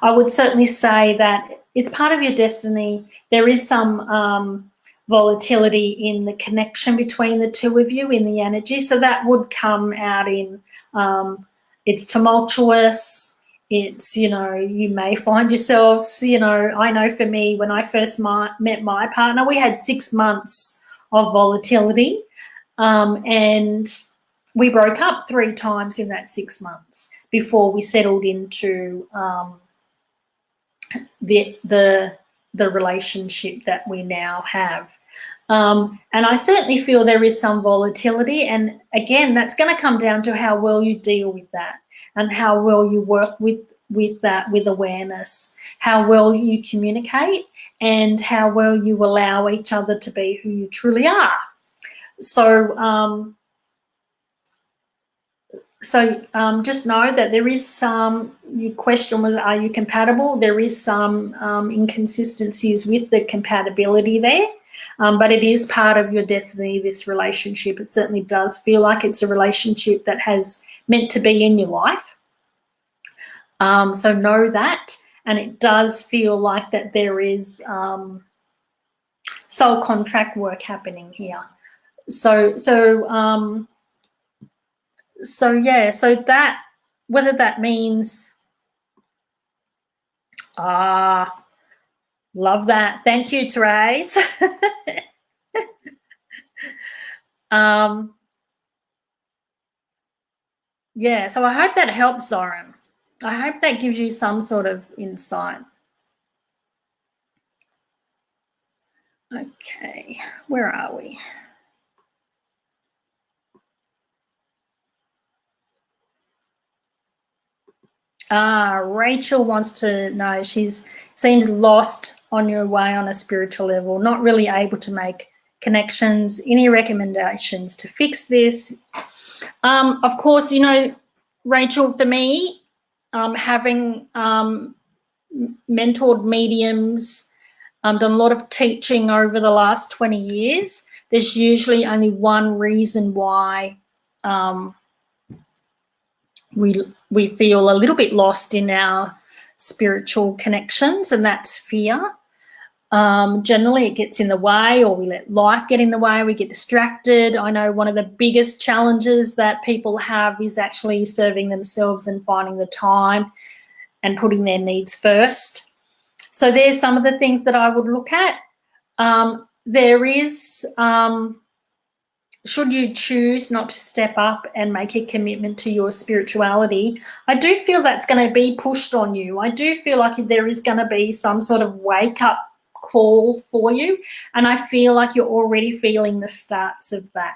S1: I would certainly say that it's part of your destiny. There is some volatility in the connection between the two of you in the energy, so that would come out in, it's tumultuous. It's, you may find yourselves, I know for me, when I first met my partner, we had 6 months of volatility, and we broke up 3 times in that 6 months before we settled into the relationship that we now have. And I certainly feel there is some volatility, and again, that's going to come down to how well you deal with that, and how well you work with that with awareness, how well you communicate, and how well you allow each other to be who you truly are. So just know that there is some, your question was, are you compatible? There is some inconsistencies with the compatibility there, but it is part of your destiny, this relationship. It certainly does feel like it's a relationship that has meant to be in your life. So know that, and it does feel like that there is soul contract work happening here. So yeah, so that, whether that means, love that. Thank you, Therese. Yeah, so I hope that helps, Zoran. I hope that gives you some sort of insight. Okay, where are we? Rachel wants to know, seems lost on your way on a spiritual level, not really able to make connections. Any recommendations to fix this? Of course, Rachel, for me, having mentored mediums, done a lot of teaching over the last 20 years, there's usually only one reason why we feel a little bit lost in our spiritual connections, and that's fear. Generally, it gets in the way, or we let life get in the way, we get distracted. I know one of the biggest challenges that people have is actually serving themselves and finding the time and putting their needs first. So there's some of the things that I would look at. There is, should you choose not to step up and make a commitment to your spirituality, I do feel that's going to be pushed on you. I do feel like there is going to be some sort of wake-up call for you, and I feel like you're already feeling the starts of that.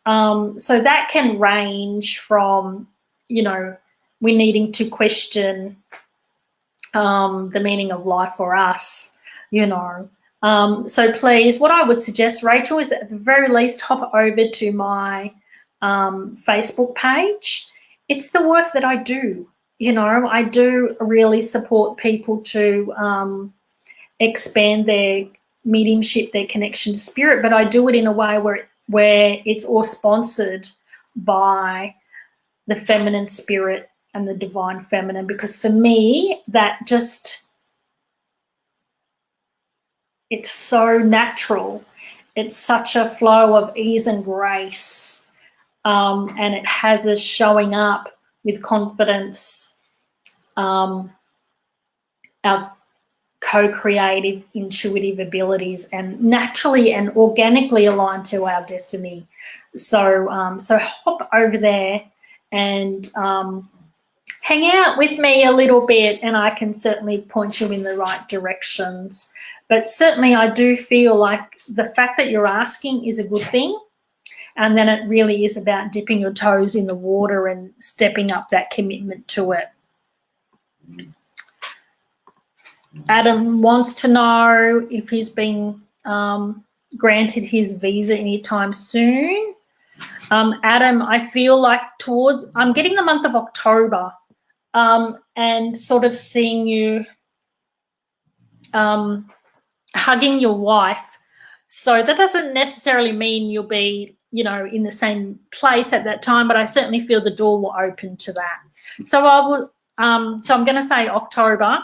S1: So that can range from, you know, we needing to question the meaning of life for us, you know. So please, what I would suggest, Rachel, is at the very least hop over to my Facebook page. It's the work that I do. You know, I do really support people to expand their mediumship, their connection to spirit, but I do it in a way where it's all sponsored by the feminine spirit and the divine feminine, because for me, that just, it's so natural. It's such a flow of ease and grace, and it has us showing up with confidence, our co-creative, intuitive abilities, and naturally and organically aligned to our destiny. So, so hop over there and hang out with me a little bit, and I can certainly point you in the right directions. But certainly I do feel like the fact that you're asking is a good thing, and then it really is about dipping your toes in the water and stepping up that commitment to it. Adam wants to know if he's been granted his visa anytime soon. Adam, I feel like I'm getting the month of October, and sort of seeing you hugging your wife. So that doesn't necessarily mean you'll be, you know, in the same place at that time, but I certainly feel the door will open to that. So I will. So I'm going to say October.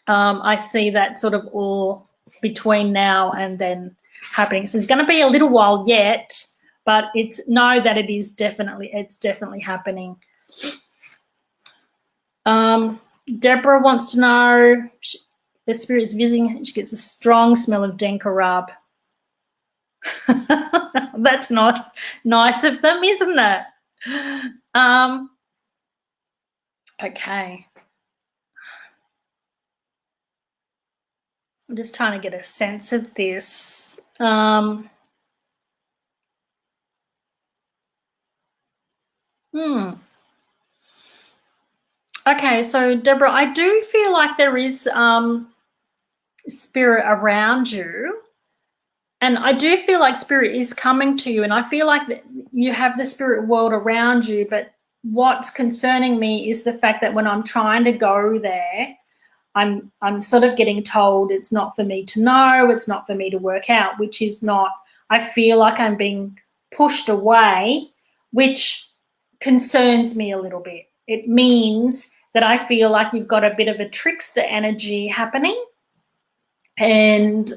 S1: I see that sort of all between now and then happening. So it's going to be a little while yet, but know that it's definitely happening. Deborah wants to know, the spirit's visiting, she gets a strong smell of Denka rub. That's not nice of them, isn't it? Okay. I'm just trying to get a sense of this. Okay, so Deborah, I do feel like there is spirit around you, and I do feel like spirit is coming to you, and I feel like that you have the spirit world around you, but what's concerning me is the fact that when I'm trying to go there, I'm sort of getting told it's not for me to know, it's not for me to work out, which is not, I feel like I'm being pushed away, which concerns me a little bit. It means that I feel like you've got a bit of a trickster energy happening, and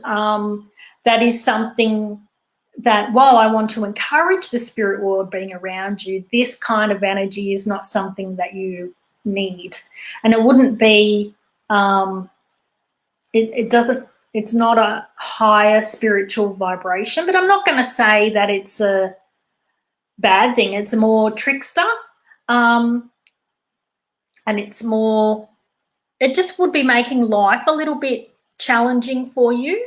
S1: that is something that, while I want to encourage the spirit world being around you, this kind of energy is not something that you need. And it wouldn't be, it's not a higher spiritual vibration, but I'm not going to say that it's a bad thing. It's a more trickster, and it's more, it just would be making life a little bit challenging for you.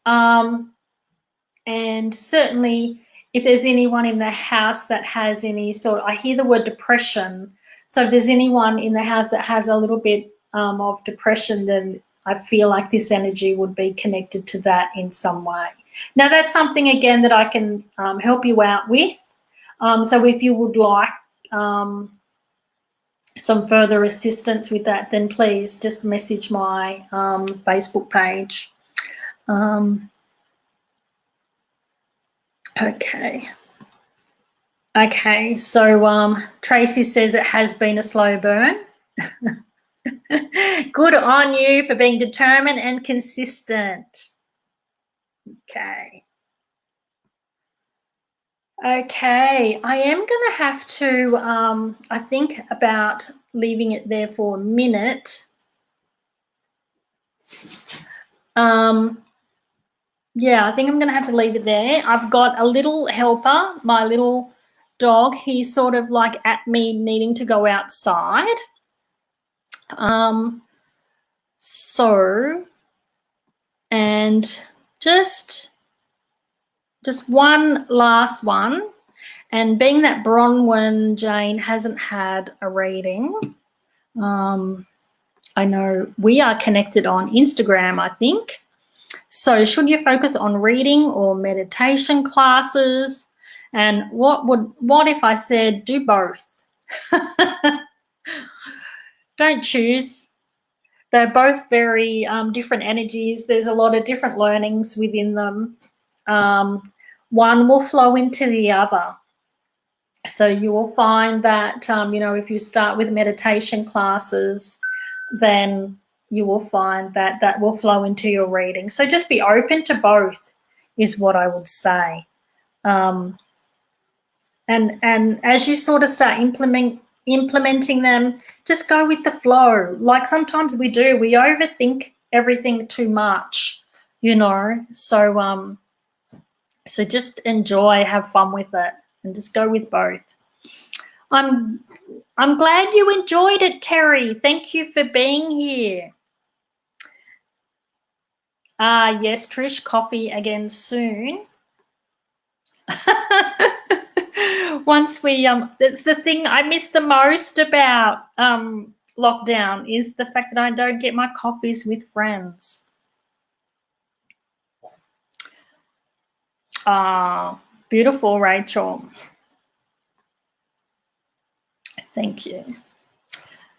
S1: And certainly if there's anyone in the house that has any sort, I hear the word depression. So if there's anyone in the house that has a little bit of depression, then I feel like this energy would be connected to that in some way. Now that's something again that I can help you out with. So if you would like some further assistance with that, then please just message my Facebook page. Okay, so Tracy says it has been a slow burn. Good on you for being determined and consistent. Okay, I am going to have to, I think, about leaving it there for a minute. Yeah, I think I'm going to have to leave it there. I've got a little helper, my little dog. He's sort of like at me needing to go outside. And just one last one. And being that Bronwyn Jane hasn't had a reading, I know we are connected on Instagram, I think. So should you focus on reading or meditation classes? And what if I said do both? Don't choose. They're both very different energies. There's a lot of different learnings within them. One will flow into the other. So you will find that, you know, if you start with meditation classes, then you will find that that will flow into your reading. So just be open to both is what I would say. And as you sort of start implementing them, just go with the flow. Like sometimes we overthink everything too much, you know. So so just enjoy, have fun with it, and just go with both. I'm glad you enjoyed it, Terry. Thank you for being here. Yes, Trish, coffee again soon. Once we that's the thing I miss the most about lockdown, is the fact that I don't get my coffees with friends. Beautiful, Rachel. Thank you.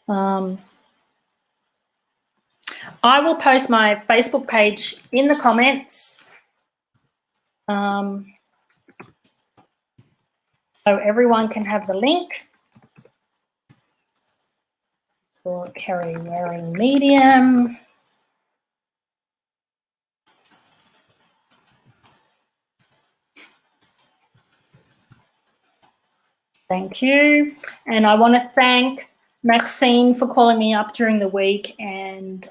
S1: I will post my Facebook page in the comments, so everyone can have the link for Kerrie Waring Medium. Thank you. And I want to thank Maxine for calling me up during the week and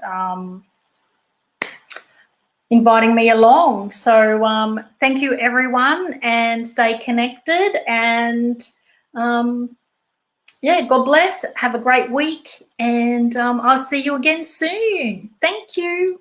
S1: inviting me along. So thank you, everyone, and stay connected. And yeah, God bless. Have a great week, and I'll see you again soon. Thank you.